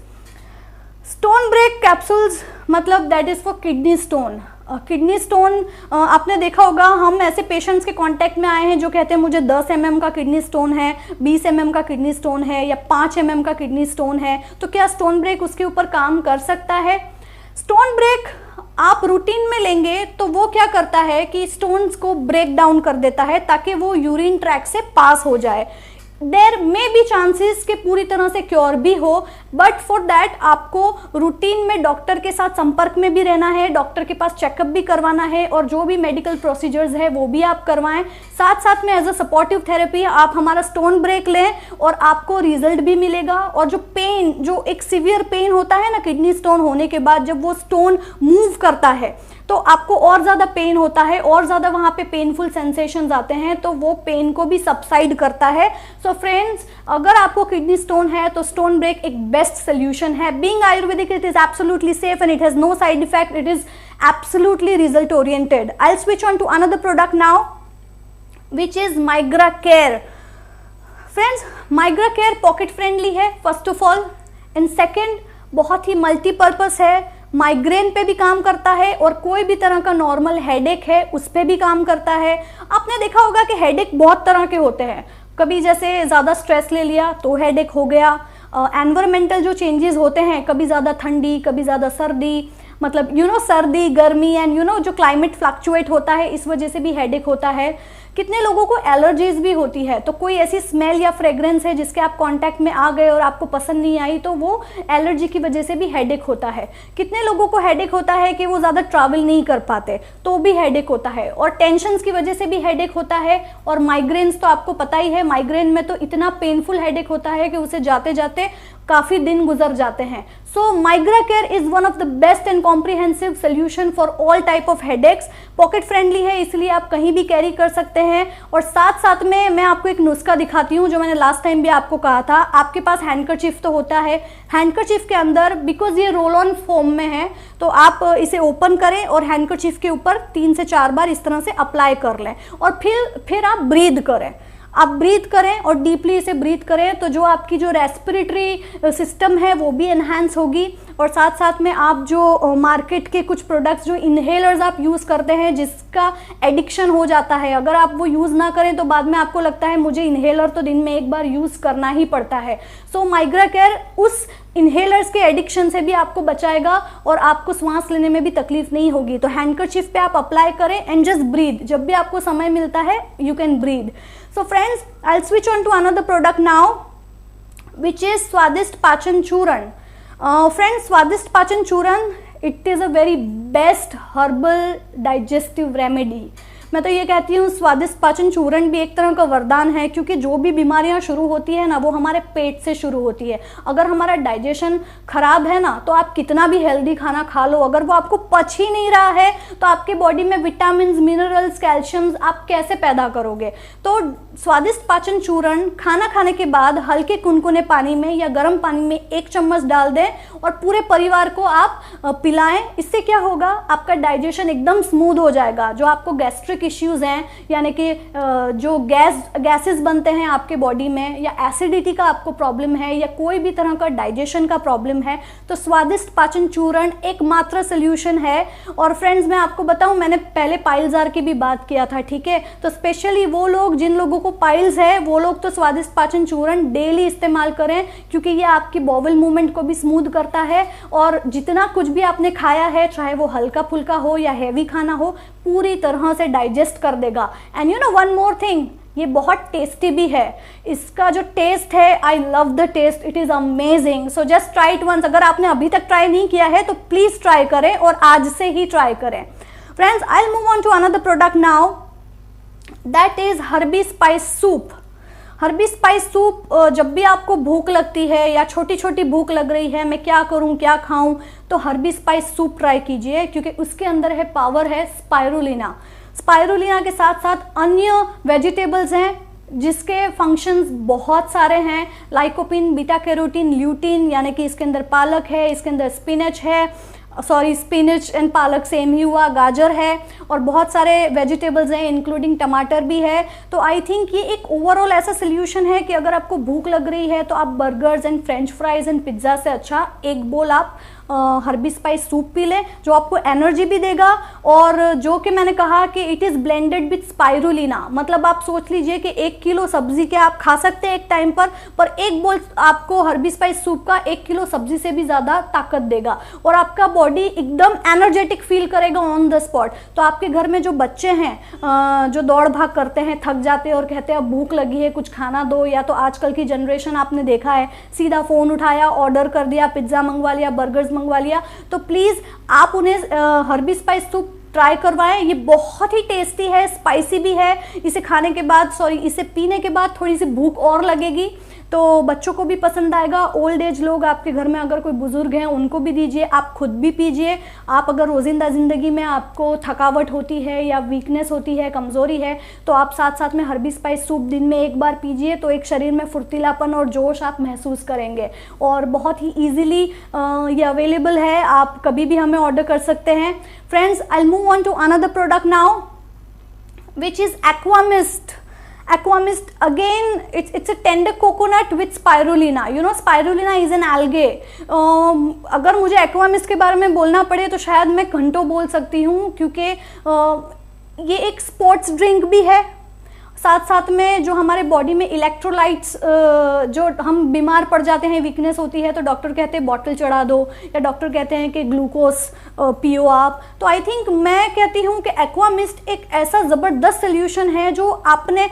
Stone break capsules मतलब that is for kidney stone. Kidney stone आपने देखा होगा, हम ऐसे पेशेंट्स के कांटेक्ट में आए हैं जो कहते हैं मुझे 10 mm का किडनी स्टोन है, 20 mm का किडनी स्टोन है या 5 mm का किडनी स्टोन है. तो क्या स्टोन ब्रेक उसके ऊपर काम कर सकता है? स्टोन ब्रेक आप रूटीन में लेंगे तो वो क्या करता है कि स्टोन्स को ब्रेक डाउन कर देता है ताकि वो यूरिन ट्रैक से पास हो जाए. देयर मे बी चांसेस कि पूरी तरह से क्योर भी हो, बट फॉर दैट आपको रूटीन में डॉक्टर के साथ संपर्क में भी रहना है, डॉक्टर के पास चेकअप भी करवाना है और जो भी मेडिकल प्रोसीजर्स है वो भी आप करवाएं. साथ साथ में एज अ सपोर्टिव थेरेपी आप हमारा स्टोन ब्रेक लें और आपको रिजल्ट भी मिलेगा. और जो पेन, जो एक सीवियर पेन होता है ना किडनी स्टोन होने के बाद, जब वो स्टोन मूव करता है तो आपको और ज़्यादा पेन होता है, और ज़्यादा वहाँ पे पेनफुल सेंसेशंस आते हैं, तो वो पेन को भी सबसाइड करता है. सो फ्रेंड्स, अगर आपको किडनी स्टोन है तो स्टोन ब्रेक एक बेस्ट सोल्यूशन है. Being Ayurvedic, it is absolutely safe and it has no side effect. It is absolutely result oriented. I will switch on to another product now, which is Migra care. Friends, Migra care pocket friendly है first of all, and second बहुत ही multipurpose है. Migraine पे भी काम करता है और कोई भी तरह का नॉर्मल हेडेक है उस पे भी काम करता है. आपने देखा होगा कि हेडेक बहुत तरह के होते हैं. कभी जैसे ज़्यादा स्ट्रेस ले लिया तो हेडेक हो गया. एनवायरमेंटल जो चेंजेस होते हैं, कभी ज़्यादा ठंडी, कभी ज़्यादा सर्दी, मतलब सर्दी गर्मी एंड जो क्लाइमेट फ्लक्चुएट होता है, इस वजह से भी हेडेक होता है। कितने लोगों को एलर्जीज भी होती है, तो कोई ऐसी स्मेल या फ्रेग्रेंस है जिसके आप कांटेक्ट में आ गए और आपको पसंद नहीं आई, तो वो एलर्जी की वजह से भी हेडेक होता है। कितने लोगों को हेडेक होता है कि वो ज़्यादा ट्रैवल नहीं कर पाते, तो भी हेडेक होता है। और टेंशन्स की वजह से भी हेडेक होता है। और माइग्रेन्स तो आपको पता ही है, माइग्रेन में तो इतना पेनफुल हेडेक होता है कि उसे जाते जाते काफ़ी दिन गुजर जाते हैं। So Migra care is one of the best and comprehensive solution for all type of headaches. Pocket friendly है, इसलिए आप कहीं भी कैरी कर सकते हैं। और साथ साथ में मैं आपको एक नुस्खा दिखाती हूँ, जो मैंने लास्ट टाइम भी आपको कहा था। आपके पास हैंडकरचीफ तो होता है, हैंडकरचीफ के अंदर, बिकॉज ये रोल ऑन फोम में है, तो आप इसे ओपन करें और हैंडकरचीफ के ऊपर 3 से 4 बार इस तरह से अप्लाई कर लें। और फिर आप ब्रीद करें, आप ब्रीथ करें और डीपली इसे ब्रीथ करें, तो जो आपकी जो रेस्पिरेटरी सिस्टम है वो भी एनहांस होगी। और साथ साथ में आप जो मार्केट के कुछ प्रोडक्ट्स, जो इनहेलर्स आप यूज़ करते हैं, जिसका एडिक्शन हो जाता है, अगर आप वो यूज़ ना करें तो बाद में आपको लगता है मुझे इनहेलर तो दिन में एक बार यूज़ करना ही पड़ता है। सो माइग्रा केयर उस इनहेलर्स के एडिक्शन से भी आपको बचाएगा और आपको सांस लेने में भी तकलीफ नहीं होगी। तो हैंडकरचीफ पे आप अप्लाई करें एंड जस्ट ब्रीथ। जब भी आपको समय मिलता है you can breathe. So friends, I'll switch on to another product now, which is स्वादिष्ट पाचन चूर्ण। Friends, स्वादिष्ट पाचन चूर्ण, it is a very best herbal digestive remedy। मैं तो ये कहती हूँ स्वादिष्ट पाचन चूर्ण भी एक तरह का वरदान है, क्योंकि जो भी बीमारियाँ शुरू होती है ना, वो हमारे पेट से शुरू होती है। अगर हमारा डाइजेशन खराब है ना, तो आप कितना भी हेल्दी खाना खा लो, अगर वो आपको पच ही नहीं रहा है, तो आपके बॉडी में विटामिन्स, मिनरल्स, कैल्शियम्स आप कैसे पैदा करोगे। तो स्वादिष्ट पाचन चूर्ण खाना खाने के बाद हल्के कुनकुने पानी में या गर्म पानी में 1 चम्मच डाल दें और पूरे परिवार को आप पिलाएं। इससे क्या होगा, आपका डाइजेशन एकदम स्मूथ हो जाएगा। जो आपको गैस्ट्रिक इश्यूज हैं, यानी कि जो गैसेस बनते हैं आपके बॉडी में, या एसिडिटी का आपको प्रॉब्लम है, या कोई भी तरह का डाइजेशन का प्रॉब्लम है, तो स्वादिष्ट पाचन चूर्ण एकमात्र सोल्यूशन है। और फ्रेंड्स, मैं आपको बताऊं, मैंने पहले पाइल्स आर की भी बात किया था, ठीक है। तो स्पेशली वो लोग जिन लोगों को पाइल्स है, वो लोग तो स्वादिष्ट पाचन चूर्ण डेली इस्तेमाल करें, क्योंकि ये आपकी बॉवल मूवमेंट को भी स्मूथ करता है। और जितना कुछ भी आपने खाया है, चाहे वो हल्का फुल्का हो या हैवी खाना हो, पूरी तरह से डाइजेस्ट कर देगा। And you know one more thing, ये बहुत टेस्टी भी है। इसका जो टेस्ट है, I love the taste, it is amazing. So just try it once. अगर आपने अभी तक ट्राई नहीं किया है तो प्लीज ट्राई करें, और आज से ही ट्राई करें। Friends, I will move on to another product now, that is herby spice soup. Herby spice soup, जब भी आपको भूख लगती है या छोटी छोटी भूख लग रही है, मैं क्या करूं, क्या खाऊं, तो हर्बी स्पाइस सूप ट्राई कीजिए, क्योंकि उसके अंदर है पावर है स्पाइरुलिना। स्पाइरुलिना के साथ साथ अन्य वेजिटेबल्स हैं जिसके फंक्शंस बहुत सारे हैं, लाइकोपिन, बीटा कैरोटीन, ल्यूटीन, यानी कि इसके अंदर पालक है, इसके अंदर स्पिनच है, स्पिनच एंड पालक सेम ही हुआ, गाजर है, और बहुत सारे वेजिटेबल्स हैं, इंक्लूडिंग टमाटर भी है। तो आई थिंक ये एक ओवरऑल ऐसा सोल्यूशन है कि अगर आपको भूख लग रही है तो आप burgers and French fries and pizza से अच्छा एक बोल आप हर्बी स्पाइस सूप पी लें, जो आपको एनर्जी भी देगा। और जो कि मैंने कहा कि it is blended with spirulina, मतलब आप सोच लीजिए कि 1 किलो सब्जी के आप खा सकते हैं एक टाइम पर एक बोल आपको हर्बी स्पाइस सूप का 1 किलो सब्जी से भी ज़्यादा ताकत देगा, और आपका बॉडी एकदम एनर्जेटिक फील करेगा ऑन द स्पॉट। तो आपके घर में जो बच्चे हैं जो दौड़ भाग करते हैं, थक जाते हैं और कहते हैं अब भूख लगी है, कुछ खाना दो, या तो आजकल की जनरेशन आपने देखा है सीधा फ़ोन उठाया, ऑर्डर कर दिया, पिज्ज़ा मंगवा लिया, बर्गर्स मंगवा लिया, तो प्लीज़ आप उन्हें हर्बी स्पाइस सूप ट्राई करवाएं। ये बहुत ही टेस्टी है, स्पाइसी भी है। इसे खाने के बाद, इसे पीने के बाद थोड़ी सी भूख और लगेगी, तो बच्चों को भी पसंद आएगा। ओल्ड एज लोग आपके घर में अगर कोई बुजुर्ग हैं उनको भी दीजिए, आप खुद भी पीजिए। आप अगर रोज़िंदा ज़िंदगी में आपको थकावट होती है या वीकनेस होती है, कमज़ोरी है, तो आप साथ साथ में हर्बी स्पाइस सूप दिन में एक बार पीजिए, तो एक शरीर में फुर्तीलापन और जोश आप महसूस करेंगे। और बहुत ही ईजिली ये अवेलेबल है, आप कभी भी हमें ऑर्डर कर सकते हैं। Friends, I will move on to another product now, which is Aquamist. Aquamist, again it's a tender coconut with spirulina. You know spirulina is an algae. अगर मुझे Aquamist के बारे में बोलना पड़े तो शायद मैं घंटों बोल सकती हूँ, क्योंकि ये एक स्पोर्ट्स ड्रिंक भी है, साथ साथ में जो हमारे बॉडी में इलेक्ट्रोलाइट्स, जो हम बीमार पड़ जाते हैं, वीकनेस होती है, तो डॉक्टर कहते हैं बॉटल चढ़ा दो, या डॉक्टर कहते हैं कि ग्लूकोज पियो आप। तो आई थिंक मैं कहती हूँ कि एक्वा मिस्ट एक ऐसा ज़बरदस्त सोल्यूशन है, जो आपने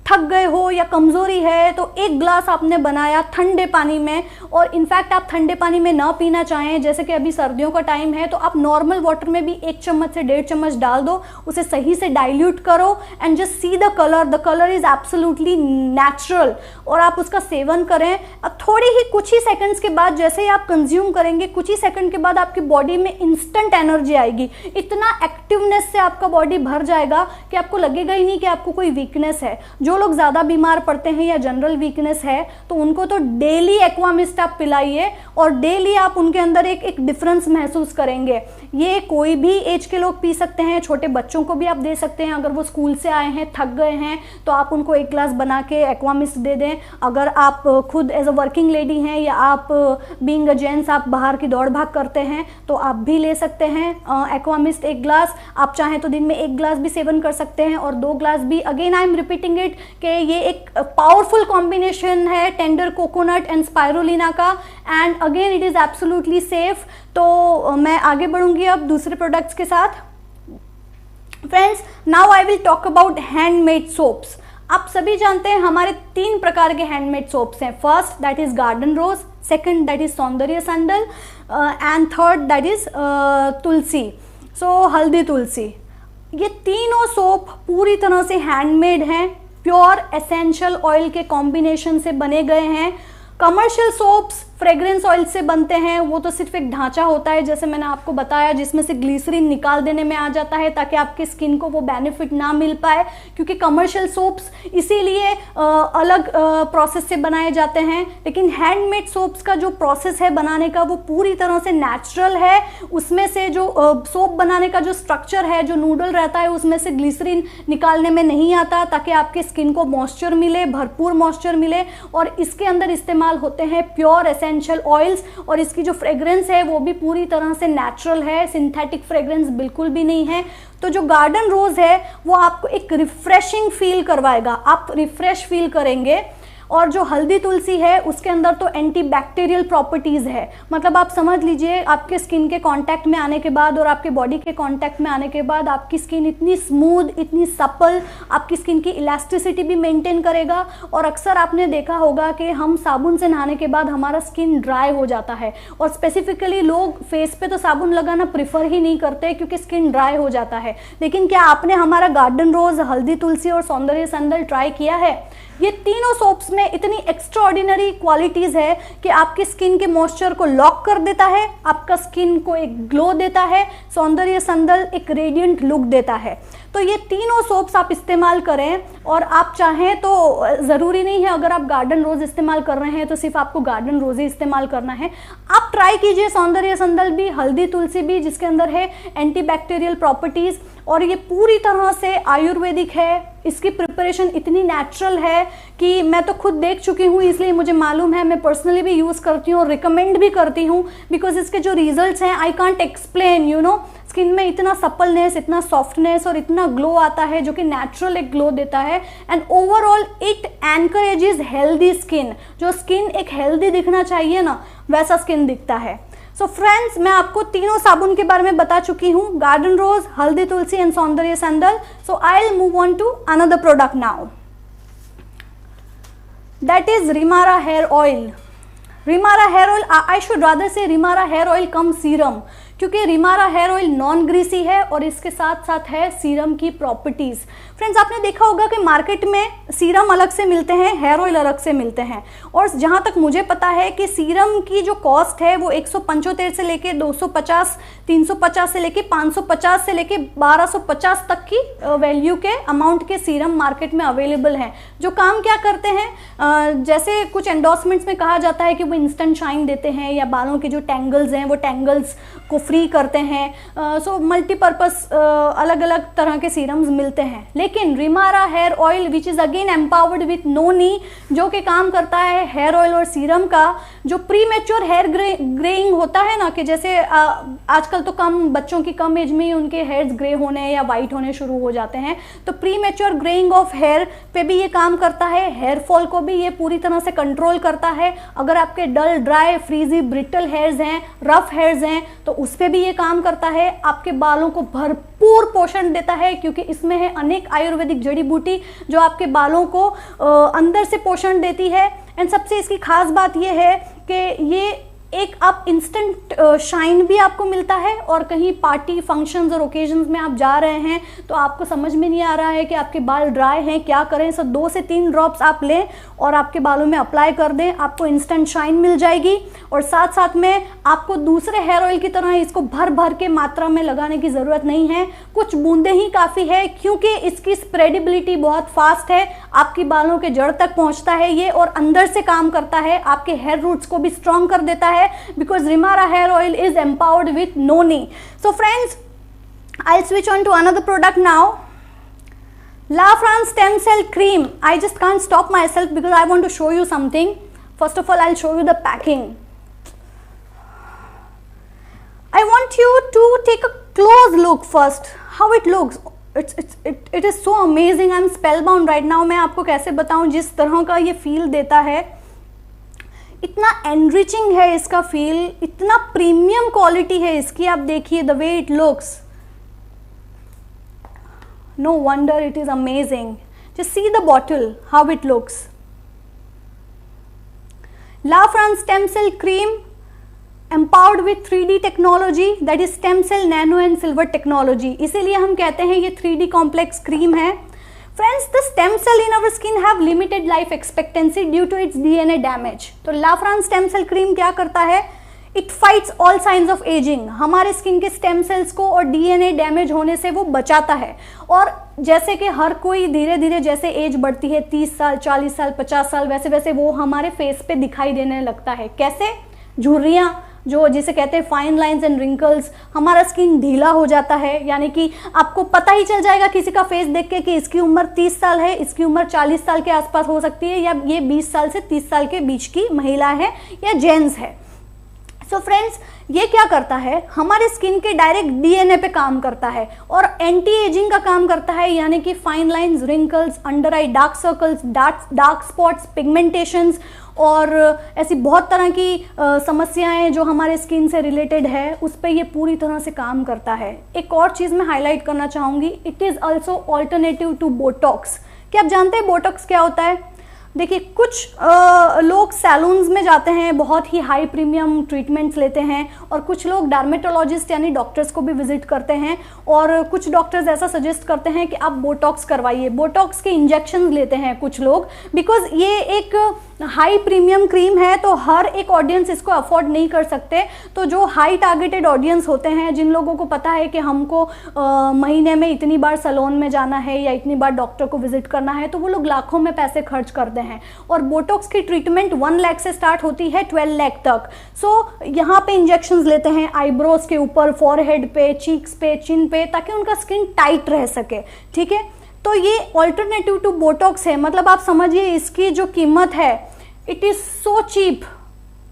थक गए हो या कमज़ोरी है तो एक ग्लास आपने बनाया ठंडे पानी में, और इनफैक्ट आप ठंडे पानी में ना पीना चाहें, जैसे कि अभी सर्दियों का टाइम है, तो आप नॉर्मल वाटर में भी 1 चम्मच से 1.5 चम्मच डाल दो, उसे सही से डाइल्यूट करो and just see the colour is absolutely natural, और आप उसका सेवन करें। अब थोड़ी ही कुछ ही सेकंड्स के बाद जैसे ही आप कंज्यूम करेंगे, कुछ ही सेकंड के बाद आपकी बॉडी में इंस्टेंट एनर्जी आएगी, इतना एक्टिवनेस से आपका बॉडी भर जाएगा कि आपको लगेगा ही नहीं कि आपको कोई वीकनेस है। जो लोग ज़्यादा बीमार पड़ते हैं या जनरल वीकनेस है, तो उनको तो डेली एक्वा मिस्ट आप पिलाइए, और डेली आप उनके अंदर एक डिफरेंस महसूस करेंगे। ये कोई भी एज के लोग पी सकते हैं, छोटे बच्चों को भी आप दे सकते हैं। अगर वो स्कूल से आए हैं, थक गए हैं, तो आप उनको 1 ग्लास बना के एक्वा मिस्ट दे दें। अगर आप खुद एज अ वर्किंग लेडी हैं, या आप बीइंग अ जेंट्स आप बाहर की दौड़ भाग करते हैं, तो आप भी ले सकते हैं एक्वा मिस्ट 1 ग्लास। आप चाहें तो दिन में 1 ग्लास भी सेवन कर सकते हैं, और 2 ग्लास भी। Again I am repeating it कि ये एक पावरफुल कॉम्बिनेशन है टेंडर कोकोनट एंड स्पाइरुलिना का, and again it is absolutely safe. तो मैं आगे बढ़ूंगी अब दूसरे प्रोडक्ट्स के साथ। Friends, now I will talk about handmade soaps. आप सभी जानते हैं हमारे 3 प्रकार के हैंडमेड सोप्स हैं। First that is garden rose, second that is Saundarya sandal, and third that is Tulsi, सो हल्दी तुलसी। ये तीनों सोप पूरी तरह से हैंडमेड हैं, प्योर एसेंशियल ऑयल के कॉम्बिनेशन से बने गए हैं। कमर्शियल सोप्स फ्रेग्रेंस ऑयल से बनते हैं, वो तो सिर्फ एक ढांचा होता है, जैसे मैंने आपको बताया, जिसमें से ग्लिसरीन निकाल देने में आ जाता है ताकि आपके स्किन को वो बेनिफिट ना मिल पाए, क्योंकि कमर्शियल सोप्स इसीलिए अलग प्रोसेस से बनाए जाते हैं। लेकिन हैंडमेड सोप्स का जो प्रोसेस है बनाने का, वो पूरी तरह से नेचुरल है। उसमें से जो सोप बनाने का जो स्ट्रक्चर है, जो नूडल रहता है, उसमें से ग्लिसरीन निकालने में नहीं आता, ताकि आपके स्किन को मॉइस्चर मिले, भरपूर मॉइस्चर मिले। और इसके अंदर इस्तेमाल होते हैं प्योर एसेंशियल ऑयल्स, और इसकी जो फ्रेग्रेंस है वो भी पूरी तरह से नेचुरल है, सिंथेटिक फ्रेग्रेंस बिल्कुल भी नहीं है। तो जो गार्डन रोज है वो आपको एक रिफ्रेशिंग फील करवाएगा, आप रिफ्रेश फील करेंगे। और जो हल्दी तुलसी है उसके अंदर तो एंटीबैक्टीरियल प्रॉपर्टीज़ है, मतलब आप समझ लीजिए आपके स्किन के कांटेक्ट में आने के बाद और आपके बॉडी के कांटेक्ट में आने के बाद आपकी स्किन इतनी स्मूथ, इतनी सपल, आपकी स्किन की इलास्टिसिटी भी मेंटेन करेगा। और अक्सर आपने देखा होगा कि हम साबुन से नहाने के बाद हमारा स्किन ड्राई हो जाता है, और स्पेसिफिकली लोग फेस पे तो साबुन लगाना प्रिफर ही नहीं करते क्योंकि स्किन ड्राई हो जाता है। लेकिन क्या आपने हमारा गार्डन रोज, हल्दी तुलसी और सौंदर्य संदल ट्राई किया है? ये तीनों सोप्स में इतनी एक्स्ट्राऑर्डिनरी क्वालिटीज है कि आपकी स्किन के मॉइस्चर को लॉक कर देता है, आपका स्किन को एक ग्लो देता है, सौंदर्य संदल एक रेडिएंट लुक देता है। तो ये तीनों सोप्स आप इस्तेमाल करें, और आप चाहें तो ज़रूरी नहीं है अगर आप गार्डन रोज इस्तेमाल कर रहे हैं तो सिर्फ आपको गार्डन रोज ही इस्तेमाल करना है। आप ट्राई कीजिए सौंदर्य संदल भी, हल्दी तुलसी भी, जिसके अंदर है एंटीबैक्टीरियल प्रॉपर्टीज़, और ये पूरी तरह से आयुर्वेदिक है। इसकी प्रिपरेशन इतनी नेचुरल है कि मैं तो खुद देख चुकी हूँ, इसलिए मुझे मालूम है, मैं पर्सनली भी यूज़ करती हूँ और रिकमेंड भी करती हूँ, बिकॉज इसके जो रिजल्ट्स हैं I can't explain, you know. Skin में इतना सपलनेस, इतना सॉफ्टनेस और इतना ग्लो आता है जो कि नेचुरल एक ग्लो देता है। And overall it encourages healthy skin. जो स्किन एक हेल्दी दिखना चाहिए ना, वैसा स्किन दिखता है। सो फ्रेंड्स, मैं आपको तीनों साबुन के बारे में बता चुकी हूँ, गार्डन रोज, हल्दी Tulsi and Saundarya sandal. So I will move on to another product now, that is Rimara hair oil. Rimara hair oil, I should rather say Rimara hair oil cum serum, क्योंकि Rimara hair oil non greasy है और इसके साथ साथ है serum की properties. Friends, आपने देखा होगा कि मार्केट में सीरम अलग से मिलते हैं, हेयर ऑयल अलग से मिलते हैं, और जहाँ तक मुझे पता है कि सीरम की जो कॉस्ट है वो 175 से लेके 250, 350 से लेके 550 से लेके 1250 तक की वैल्यू के अमाउंट के सीरम मार्केट में अवेलेबल हैं, जो काम क्या करते हैं, जैसे कुछ एंडोर्समेंट्स में कहा जाता है कि वो इंस्टेंट शाइन देते हैं, या बालों के जो टेंगल्स हैं वो टेंगल्स को फ्री करते हैं। सो मल्टीपर्पस अलग अलग तरह के सीरम्स मिलते हैं। लेकिन Rimara hair oil which is again empowered with noni, जो कि काम करता है हेयर ऑयल और सीरम का, जो प्री मैच्योर हेयर ग्रेइंग होता है ना, कि जैसे आजकल तो बच्चों की कम एज में ही उनके हेयर्स ग्रे होने या वाइट होने शुरू हो जाते हैं, तो premature greying of hair पे भी ये काम करता है। हेयर फॉल को भी ये पूरी तरह से कंट्रोल करता है। अगर आपके डल, ड्राई, फ्रीजी, ब्रिटल हेयर्स हैं, रफ हेयर्स हैं, तो उस पर भी ये काम करता है। आपके बालों को भरपूर पोषण देता है, क्योंकि इसमें है अनेक आयुर्वेदिक जड़ी बूटी जो आपके बालों को अंदर से पोषण देती है। एंड सबसे इसकी खास बात ये है कि ये एक आप इंस्टेंट शाइन भी आपको मिलता है, और कहीं पार्टी फंक्शंस और ओकेजन्स में आप जा रहे हैं तो आपको समझ में नहीं आ रहा है कि आपके बाल ड्राई हैं, क्या करें। सो 2 से 3 ड्रॉप्स आप लें और आपके बालों में अप्लाई कर दें, आपको इंस्टेंट शाइन मिल जाएगी। और साथ साथ में आपको दूसरे हेयर ऑयल की तरह इसको भर भर के मात्रा में लगाने की ज़रूरत नहीं है, कुछ बूंदें ही काफ़ी है, क्योंकि इसकी स्प्रेडेबिलिटी बहुत फास्ट है। आपकी बालों के जड़ तक पहुँचता है ये, और अंदर से काम करता है, आपके हेयर रूट्स को भी स्ट्रॉन्ग कर देता है, because Rimara hair oil is empowered with noni. So friends, I'll switch on to another product now. La France stem cell cream. I just can't stop myself because I want to show you something. First of all, I'll show you the packing. I want you to take a close look first how it looks. It is so amazing. I'm spellbound right now. मैं आपको कैसे बताऊं, जिस तरह का ये feel देता है, इतना एनरिचिंग है इसका फील, इतना प्रीमियम क्वालिटी है इसकी। आप देखिए the way it looks, no wonder it is amazing. Just see the bottle how it looks. La France stem cell cream empowered with 3D technology, that is stem cell, nano and silver technology. इसीलिए हम कहते हैं ये 3D complex cream है। Friends, the stem cell in our skin have limited life expectancy due to its DNA damage. तो La France stem cell cream क्या करता है? It fights all signs of aging. हमारे स्किन के stem cells को और DNA damage होने से वो बचाता है। और जैसे कि हर कोई धीरे धीरे जैसे एज बढ़ती है, 30 साल, 40 साल, 50 साल, वैसे वैसे वो हमारे फेस पे दिखाई देने लगता है। कैसे? झुर्रियाँ, जो जिसे कहते हैं फाइन लाइंस एंड रिंकल्स, हमारा स्किन ढीला हो जाता है। यानी कि आपको पता ही चल जाएगा किसी का फेस देख के कि इसकी उम्र 30 साल है, इसकी उम्र 40 साल के आसपास हो सकती है, या ये 20 साल से 30 साल के बीच की महिला है या जेंट्स है। सो फ्रेंड्स, ये क्या करता है? हमारे स्किन के डायरेक्ट डीएनए पे काम करता है और एंटी एजिंग का काम करता है। यानी कि fine lines, wrinkles, under eye dark circles, dark spots, pigmentations और ऐसी बहुत तरह की समस्याएं जो हमारे स्किन से रिलेटेड है, उस पर ये पूरी तरह से काम करता है। एक और चीज़ मैं हाईलाइट करना चाहूँगी, it is also alternative to Botox. क्या आप जानते हैं बोटॉक्स क्या होता है? देखिए, कुछ लोग सैलून्स में जाते हैं, बहुत ही हाई प्रीमियम ट्रीटमेंट्स लेते हैं, और कुछ लोग डर्मेटोलॉजिस्ट यानी डॉक्टर्स को भी विजिट करते हैं, और कुछ डॉक्टर्स ऐसा सजेस्ट करते हैं कि आप बोटॉक्स करवाइए। बोटॉक्स के इंजेक्शन लेते हैं कुछ लोग, बिकॉज ये एक हाई प्रीमियम क्रीम है, तो हर एक ऑडियंस इसको अफोर्ड नहीं कर सकते। तो जो हाई टारगेटेड ऑडियंस होते हैं, जिन लोगों को पता है कि हमको महीने में इतनी बार सैलून में जाना है या इतनी बार डॉक्टर को विजिट करना है, तो वो लोग लाखों में पैसे खर्च करते हैं। और बोटॉक्स की ट्रीटमेंट 1 लाख से स्टार्ट होती है 12 लाख तक। सो यहाँ पे इंजेक्शंस लेते हैं आईब्रोज के ऊपर, फॉरहेड पे, चीक्स पे, चिन पे, ताकि उनका स्किन टाइट रह सके। ठीक है, तो ये ऑल्टरनेटिव टू बोटॉक्स है। मतलब आप समझिए, इसकी जो कीमत है, इट इज़ सो चीप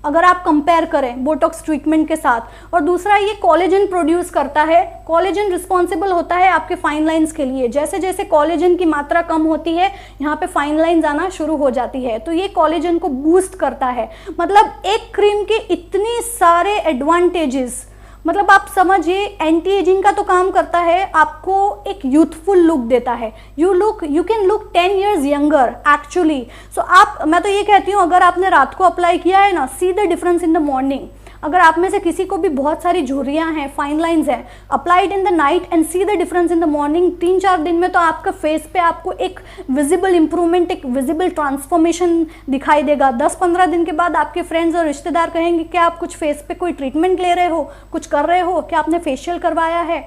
अगर आप कंपेयर करें बोटॉक्स ट्रीटमेंट के साथ। और दूसरा, ये कोलेजन प्रोड्यूस करता है। कोलेजन रिस्पॉन्सिबल होता है आपके फाइन लाइंस के लिए। जैसे जैसे कोलेजन की मात्रा कम होती है, यहाँ पे फाइन लाइंस आना शुरू हो जाती है, तो ये कोलेजन को बूस्ट करता है। मतलब एक क्रीम के इतनी सारे एडवांटेजेस, मतलब आप समझिए, एंटी एजिंग का तो काम करता है, आपको एक यूथफुल लुक देता है। You can look 10 years younger actually. So मैं तो ये कहती हूँ, अगर आपने रात को अप्लाई किया है ना, सी the difference in the morning. अगर आप में से किसी को भी बहुत सारी झुर्रियाँ हैं, फाइन लाइंस हैं, applied in the night and see the difference in the morning, 3-4 दिन में तो आपका फेस पे आपको एक विजिबल इंप्रूवमेंट, एक विजिबल ट्रांसफॉर्मेशन दिखाई देगा। 10-15 दिन के बाद आपके फ्रेंड्स और रिश्तेदार कहेंगे, क्या आप कुछ फेस पे कोई ट्रीटमेंट ले रहे हो, कुछ कर रहे हो, क्या आपने फेशियल करवाया है?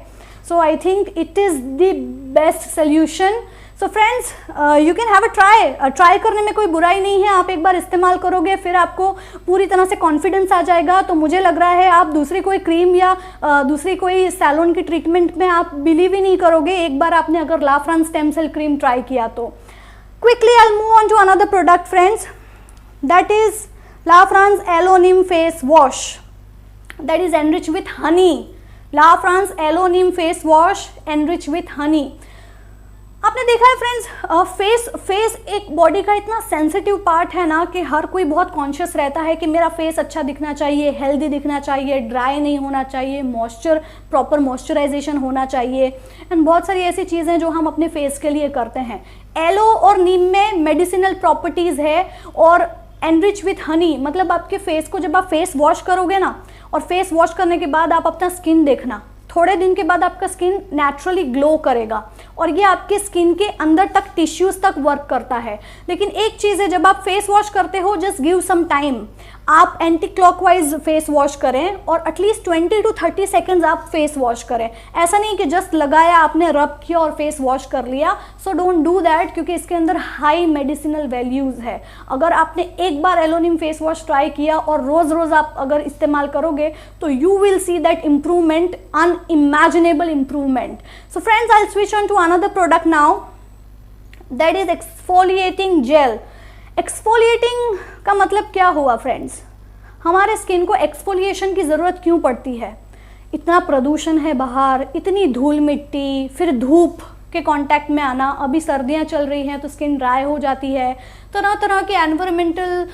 So I think it is the best solution. So friends, you can have a try करने में कोई बुराई नहीं है। आप एक बार इस्तेमाल करोगे फिर आपको पूरी तरह से कॉन्फिडेंस आ जाएगा। तो मुझे लग रहा है आप दूसरी कोई क्रीम या दूसरी कोई सैलून की ट्रीटमेंट में आप बिलीव ही नहीं करोगे, एक बार आपने अगर Lafrance stem cell cream try किया तो। Quickly I move on to another product friends, that is Lafrance Elonim face wash that is enrich with honey. Lafrance Elonim face wash enrich with honey. आपने देखा है friends, face एक body का इतना sensitive part है ना कि हर कोई बहुत कॉन्शियस रहता है कि मेरा फेस अच्छा दिखना चाहिए, हेल्दी दिखना चाहिए, ड्राई नहीं होना चाहिए, प्रॉपर मॉइस्चराइजेशन होना चाहिए, एंड बहुत सारी ऐसी चीज़ें जो हम अपने फेस के लिए करते हैं। एलो और नीम में मेडिसिनल प्रॉपर्टीज़ है, और एनरिच विथ हनी मतलब आपके फेस को जब आप फेस वॉश करोगे ना, और फेस वॉश करने के बाद आप अपना स्किन देखना, थोड़े दिन के बाद आपका स्किन नेचुरली ग्लो करेगा, और ये आपके स्किन के अंदर तक टिश्यूज तक वर्क करता है। लेकिन एक चीज़ है, जब आप फेस वॉश करते हो जस्ट गिव सम टाइम, आप एंटी क्लॉकवाइज फेस वॉश करें और एटलीस्ट 20 to 30 सेकेंड्स आप फेस वॉश करें। ऐसा नहीं कि जस्ट लगाया आपने, रब किया और फेस वॉश कर लिया। सो डोंट डू दैट, क्योंकि इसके अंदर हाई मेडिसिनल वैल्यूज़ है। अगर आपने एक बार एलोनिम फेस वॉश ट्राई किया और रोज़ रोज़ आप अगर इस्तेमाल करोगे तो you will see that improvement, unimaginable improvement. So friends, I will switch on to another product now, that is exfoliating gel. Exfoliating का मतलब क्या हुआ फ्रेंड्स? हमारे स्किन को एक्सफोलिएशन की ज़रूरत क्यों पड़ती है? इतना प्रदूषण है बाहर, इतनी धूल मिट्टी, फिर धूप के कांटेक्ट में आना, अभी सर्दियां चल रही हैं तो स्किन ड्राई हो जाती है, तरह तरह के एनवायरमेंटल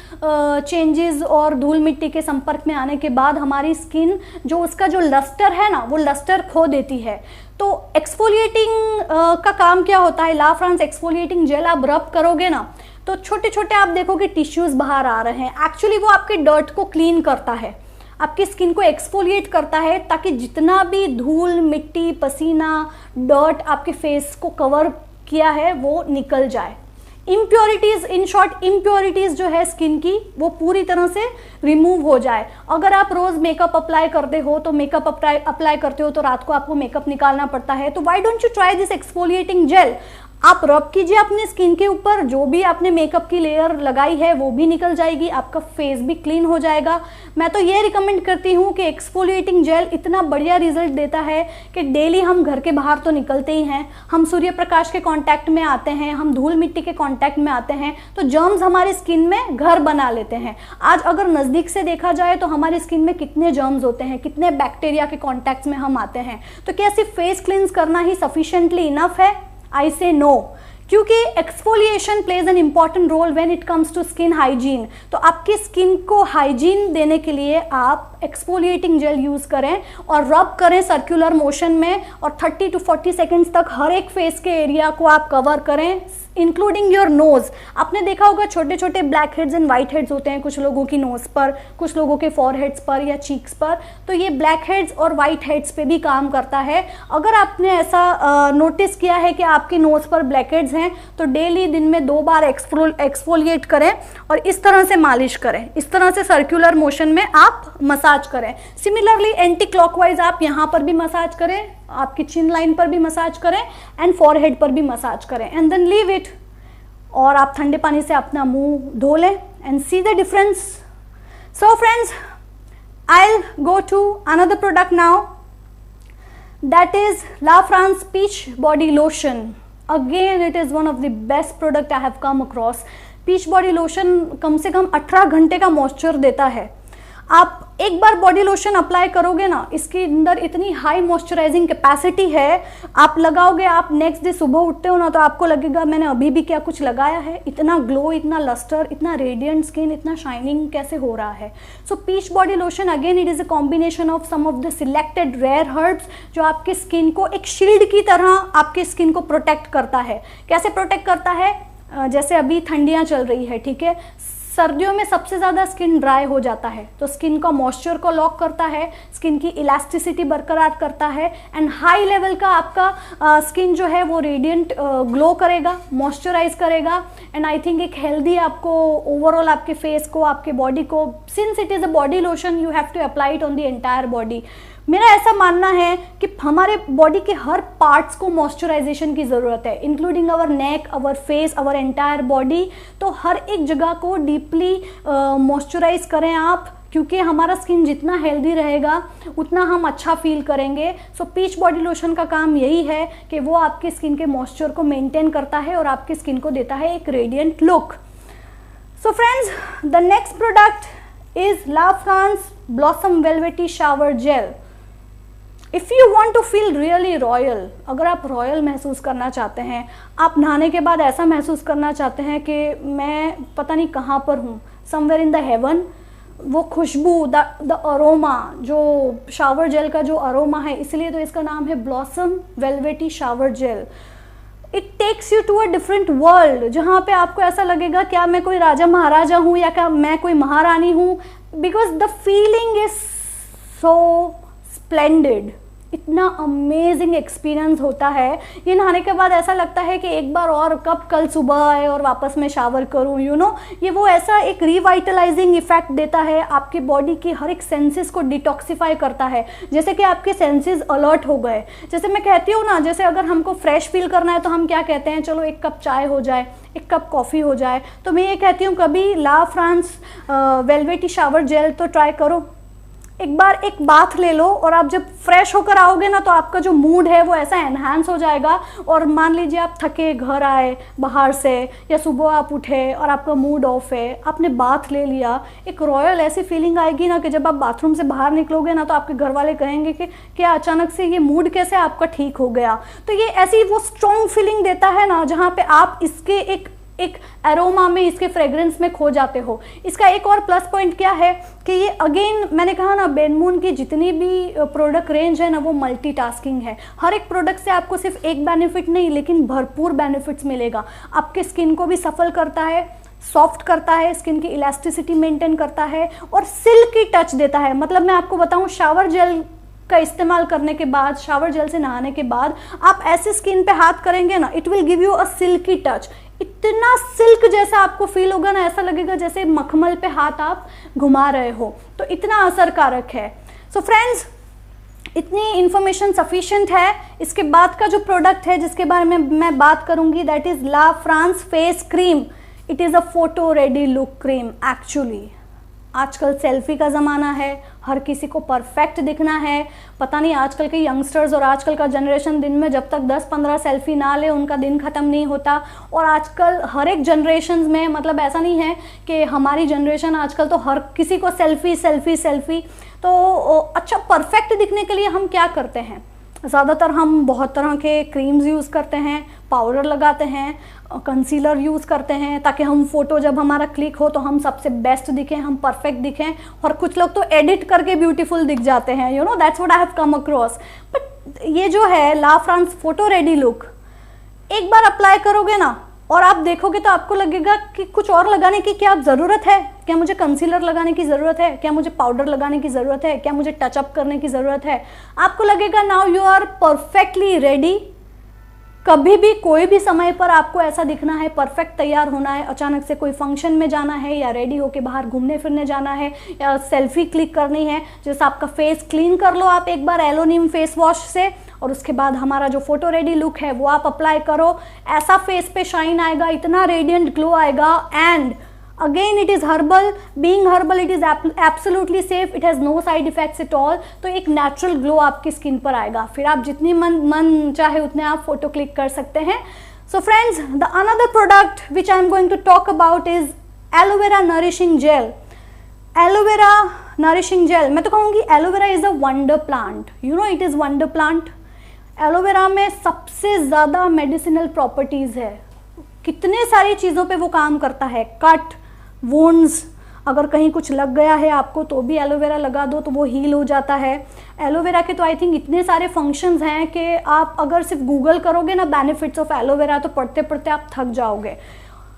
चेंजेस और धूल मिट्टी के संपर्क में आने के बाद हमारी स्किन जो उसका जो लस्टर है ना, वो लस्टर खो देती है। तो एक्सफोलिएटिंग का काम क्या होता है? लाफ्रांस एक्सफोलिएटिंग जेल आप रब करोगे ना तो छोटे छोटे आप देखोगे टिश्यूज बाहर आ रहे हैं। एक्चुअली वो आपके डर्ट को क्लीन करता है, आपकी स्किन को एक्सफोलिएट करता है, ताकि जितना भी धूल मिट्टी पसीना डर्ट आपके फेस को कवर किया है वो निकल जाए। इम्प्योरिटीज़, इन शॉर्ट इम्प्योरिटीज़ जो है स्किन की, वो पूरी तरह से रिमूव हो जाए। अगर आप रोज़ मेकअप अप्लाई करते हो तो मेकअप अप्लाई करते हो तो रात को आपको मेकअप निकालना पड़ता है, तो why don't you try this exfoliating gel? आप रब कीजिए अपने स्किन के ऊपर, जो भी आपने मेकअप की लेयर लगाई है वो भी निकल जाएगी, आपका फेस भी क्लीन हो जाएगा। मैं तो ये रिकमेंड करती हूँ कि एक्सफोलिएटिंग जेल इतना बढ़िया रिजल्ट देता है कि डेली हम घर के बाहर तो निकलते ही हैं, हम सूर्य प्रकाश के कांटेक्ट में आते हैं, हम धूल मिट्टी के कांटेक्ट में आते हैं, तो जर्म्स हमारी स्किन में घर बना लेते हैं। आज अगर नज़दीक से देखा जाए तो हमारी स्किन में कितने जर्म्स होते हैं, कितने बैक्टीरिया के कॉन्टैक्ट में हम आते हैं। तो क्या सिर्फ फेस क्लींस करना ही सफिशिएंटली इनफ है? आई से नो, क्योंकि exfoliation plays an important role when it comes to skin hygiene. तो आपकी स्किन को हाइजीन देने के लिए आप एक्सफोलिएटिंग जेल यूज़ करें और रब करें सर्कुलर मोशन में, और 30 to 40 सेकेंड्स तक हर एक फेस के एरिया को आप कवर करें, इंक्लूडिंग योर नोज़। आपने देखा होगा छोटे छोटे black heads and white heads होते हैं कुछ लोगों की नोज़ पर, कुछ लोगों के फॉरहेड्स पर या चीक्स पर, तो ये ब्लैक हेड्स और वाइट हेड्स पे भी काम करता है। अगर आपने ऐसा नोटिस किया है कि आपकी नोज़ पर ब्लैक हेड्स हैं तो डेली दिन में 2 बार एक्सफोलिएट करें और इस तरह से मालिश करें, इस तरह से सर्कुलर मोशन में आप मसाज करें। सिमिलरली एंटी क्लॉकवाइज आप यहाँ पर भी मसाज करें, आपकी चिन लाइन पर भी मसाज करें एंड फॉरहेड पर भी मसाज करें, एंड देन लीव इट। और आप ठंडे पानी से अपना मुंह धो लें and see the difference. So friends, I go to another product now, that is Lafrance peach body lotion. Again it is one of the best product I have come across. Peach body lotion कम से कम 18 घंटे का moisture देता है। आप एक बार body lotion apply करोगे ना, इसके अंदर इतनी हाई मॉइस्चराइजिंग कैपेसिटी है, आप लगाओगे, आप नेक्स्ट डे सुबह उठते हो ना तो आपको लगेगा मैंने अभी भी क्या कुछ लगाया है। इतना ग्लो, इतना लस्टर, इतना रेडियंट स्किन, इतना शाइनिंग कैसे हो रहा है। So peach body lotion again it is a combination of some of the selected rare herbs जो आपके स्किन को एक शील्ड की तरह आपके स्किन को प्रोटेक्ट करता है। कैसे प्रोटेक्ट करता है? जैसे अभी ठंडियाँ चल रही है, ठीक है, सर्दियों में सबसे ज़्यादा स्किन ड्राई हो जाता है, तो स्किन का मॉइस्चर को लॉक करता है, स्किन की इलास्टिसिटी बरकरार करता है एंड हाई लेवल का आपका स्किन जो है वो रेडिएंट ग्लो करेगा, मॉइस्चराइज करेगा एंड आई थिंक एक हेल्दी आपको ओवरऑल आपके फेस को, आपके बॉडी को, since it is a body lotion you have to apply it on the entire body. मेरा ऐसा मानना है कि हमारे बॉडी के हर पार्ट्स को मॉइस्चराइजेशन की ज़रूरत है, including our neck, our face, our entire body. तो हर एक जगह को डीपली मॉइस्चराइज करें आप, क्योंकि हमारा स्किन जितना हेल्दी रहेगा उतना हम अच्छा फील करेंगे। सो पीच बॉडी लोशन का काम यही है कि वो आपके स्किन के मॉइस्चर को मेंटेन करता है और आपकी स्किन को देता है एक radiant look. So friends, the next product is La France blossom velvety shower gel. If you want to feel really royal, अगर आप रॉयल महसूस करना चाहते हैं, आप नहाने के बाद ऐसा महसूस करना चाहते हैं कि मैं पता नहीं कहाँ पर हूँ, समवेयर इन द हेवन, वो खुशबू, द अरोमा, जो शावर जेल का जो अरोमा है, इसलिए तो इसका नाम है blossom velvety shower gel. It takes you to a different world, जहाँ पे आपको ऐसा लगेगा क्या मैं कोई राजा महाराजा हूँ या क्या मैं कोई महारानी हूँ, because the feeling is so splendid. इतना अमेजिंग एक्सपीरियंस होता है ये नहाने के बाद, ऐसा लगता है कि एक बार और कब कल सुबह आए और वापस मैं शावर करूं, यू नो। ये वो ऐसा एक रिवाइटलाइजिंग इफेक्ट देता है, आपकी बॉडी की हर एक सेंसेस को डिटॉक्सिफाई करता है, जैसे कि आपके सेंसेस अलर्ट हो गए। जैसे मैं कहती हूँ ना, जैसे अगर हमको फ्रेश फील करना है तो हम क्या कहते हैं, चलो एक कप चाय हो जाए, एक कप कॉफ़ी हो जाए। तो मैं ये कहती हूँ कभी ला फ्रांस वेलवेटी शावर जेल तो ट्राई करो, एक बार एक बाथ ले लो और आप जब फ्रेश होकर आओगे ना तो आपका जो मूड है वो ऐसा एनहांस हो जाएगा। और मान लीजिए आप थके घर आए बाहर से, या सुबह आप उठे और आपका मूड ऑफ है, आपने बाथ ले लिया, एक रॉयल ऐसी फीलिंग आएगी ना कि जब आप बाथरूम से बाहर निकलोगे ना तो आपके घर वाले कहेंगे कि क्या अचानक से ये मूड कैसे आपका ठीक हो गया। तो ये ऐसी वो स्ट्रॉन्ग फीलिंग देता है ना, जहाँ पे आप इसके एक एरोमा में, इसके फ्रेग्रेंस में खो जाते हो। इसका एक और प्लस पॉइंट क्या है कि ये अगेन मैंने कहा ना, बेनमून की जितनी भी प्रोडक्ट रेंज है ना वो मल्टीटास्किंग है। हर एक प्रोडक्ट से आपको सिर्फ एक बेनिफिट नहीं लेकिन भरपूर बेनिफिट्स मिलेगा। आपके स्किन को भी सफल करता है, सॉफ्ट करता है, स्किन की इलास्टिसिटी मेंटेन करता है और सिल्की टच देता है। मतलब मैं आपको बताऊं, शावर जेल का इस्तेमाल करने के बाद, शावर जेल से नहाने के बाद आप ऐसे स्किन पे हाथ करेंगे ना, it will give you a silky touch. इतना सिल्क जैसा आपको फील होगा ना, ऐसा लगेगा जैसे मखमल पे हाथ आप घुमा रहे हो, तो इतना असरकारक है। सो फ्रेंड्स, इतनी इंफॉर्मेशन सफिशिएंट है। इसके बाद का जो प्रोडक्ट है जिसके बारे में मैं बात करूंगी, that is La France face cream. It is a photo ready look cream. Actually आजकल सेल्फी का ज़माना है, हर किसी को परफेक्ट दिखना है। पता नहीं आजकल के यंगस्टर्स और आजकल का जनरेशन दिन में जब तक 10-15 सेल्फी ना ले उनका दिन ख़त्म नहीं होता। और आजकल हर एक जनरेशन में, मतलब ऐसा नहीं है कि हमारी जनरेशन, आजकल तो हर किसी को सेल्फी सेल्फी सेल्फी। तो अच्छा परफेक्ट दिखने के लिए हम क्या करते हैं, ज़्यादातर हम बहुत तरह के क्रीम्स यूज़ करते हैं, पाउडर लगाते हैं, कंसीलर यूज़ करते हैं, ताकि हम फ़ोटो जब हमारा क्लिक हो तो हम सबसे बेस्ट दिखें, हम परफेक्ट दिखें। और कुछ लोग तो एडिट करके ब्यूटीफुल दिख जाते हैं, you know, that's what I have come across. But ये जो है ला फ्रांस फोटो रेडी लुक, एक बार अप्लाई करोगे ना और आप देखोगे तो आपको लगेगा कि कुछ और लगाने की क्या ज़रूरत है, क्या मुझे कंसीलर लगाने की ज़रूरत है, क्या मुझे पाउडर लगाने की ज़रूरत है, क्या मुझे टचअप करने की ज़रूरत है। आपको लगेगा now you are perfectly ready. कभी भी कोई भी समय पर आपको ऐसा दिखना है, परफेक्ट तैयार होना है, अचानक से कोई फंक्शन में जाना है या रेडी होके बाहर घूमने फिरने जाना है या सेल्फी क्लिक करनी है, जैसे आपका फेस क्लीन कर लो आप एक बार एलोनियम फेस वॉश से, और उसके बाद हमारा जो फोटो रेडी लुक है वो आप अप्लाई करो। ऐसा फेस पे शाइन आएगा, इतना रेडिएंट ग्लो आएगा। And again it is herbal, being herbal it is absolutely safe, it has no side effects at all. तो एक नेचुरल ग्लो आपकी स्किन पर आएगा, फिर आप जितनी मन चाहे उतने आप फोटो क्लिक कर सकते हैं। So friends, the another product which I am going to talk about is aloe vera nourishing gel. Aloe vera nourishing gel, मैं तो कहूँगी aloe vera is a wonder plant, you know, it is wonder plant. Aloe vera में सबसे ज़्यादा medicinal properties है, कितने सारी चीज़ों पे वो काम करता है। कट, वुंड्स, अगर कहीं कुछ लग गया है आपको तो भी एलोवेरा लगा दो तो वो हील हो जाता है। एलोवेरा के तो आई थिंक इतने सारे फंक्शंस हैं कि आप अगर सिर्फ गूगल करोगे ना बेनिफिट्स ऑफ एलोवेरा तो पढ़ते पढ़ते आप थक जाओगे।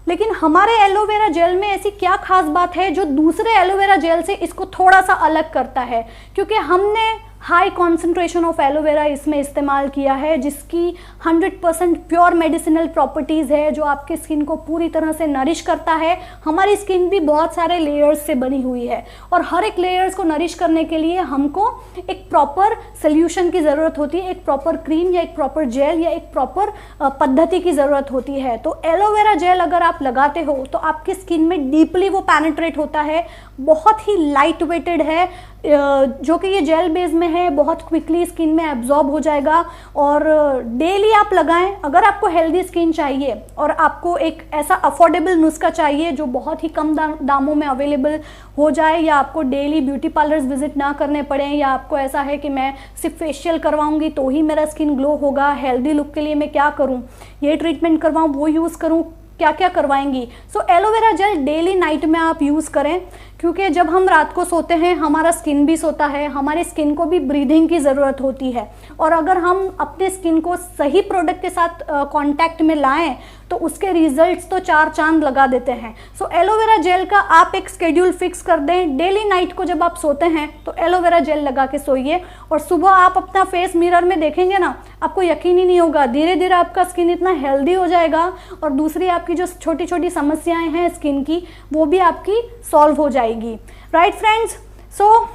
लेकिन हमारे एलोवेरा जेल में ऐसी क्या खास बात है जो दूसरे एलोवेरा जेल से इसको थोड़ा सा अलग करता है? क्योंकि हमने हाई कॉन्सेंट्रेशन ऑफ एलोवेरा इसमें इस्तेमाल किया है, जिसकी 100% प्योर मेडिसिनल प्रॉपर्टीज़ है, जो आपके स्किन को पूरी तरह से नरिश करता है। हमारी स्किन भी बहुत सारे लेयर्स से बनी हुई है और हर एक लेयर्स को नरिश करने के लिए हमको एक प्रॉपर सोल्यूशन की ज़रूरत होती है, एक प्रॉपर क्रीम या एक प्रॉपर जेल या एक प्रॉपर पद्धति की ज़रूरत होती है। तो एलोवेरा जेल अगर आप लगाते हो तो आपकी स्किन में डीपली वो पेनिट्रेट होता है, बहुत ही लाइट वेटेड है, जो कि ये जेल बेस में है, बहुत क्विकली स्किन में एब्जॉर्ब हो जाएगा। और डेली आप लगाएं। अगर आपको हेल्दी स्किन चाहिए और आपको एक ऐसा अफोर्डेबल नुस्खा चाहिए जो बहुत ही कम दामों में अवेलेबल हो जाए, या आपको डेली ब्यूटी पार्लर्स विजिट ना करने पड़े, या आपको ऐसा है कि मैं सिर्फ फेशियल करवाऊंगी तो ही मेरा स्किन ग्लो होगा, हेल्दी लुक के लिए मैं क्या करूं, ये ट्रीटमेंट करवाऊं, वो यूज़ करूं, क्या क्या करवाएंगी। सो एलोवेरा जेल डेली नाइट में आप यूज़ करें, क्योंकि जब हम रात को सोते हैं हमारा स्किन भी सोता है, हमारी स्किन को भी ब्रीदिंग की ज़रूरत होती है। और अगर हम अपने स्किन को सही प्रोडक्ट के साथ कांटेक्ट में लाएं तो उसके रिजल्ट्स तो 4 चांद लगा देते हैं। सो एलोवेरा जेल का आप एक शेड्यूल फिक्स कर दें। डेली नाइट को जब आप सोते हैं तो एलोवेरा जेल लगा के सोइए, और सुबह आप अपना फेस मिरर में देखेंगे ना, आपको यकीन ही नहीं होगा, धीरे धीरे आपका स्किन इतना हेल्दी हो जाएगा और दूसरी आपकी जो छोटी छोटी समस्याएं हैं स्किन की, वो भी आपकी सॉल्व हो जाएगी। Right friends, so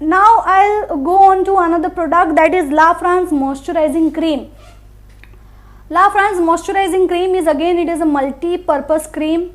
now I'll go on to another product, that is La France moisturizing cream. La France moisturizing cream is again, it is a multi-purpose cream.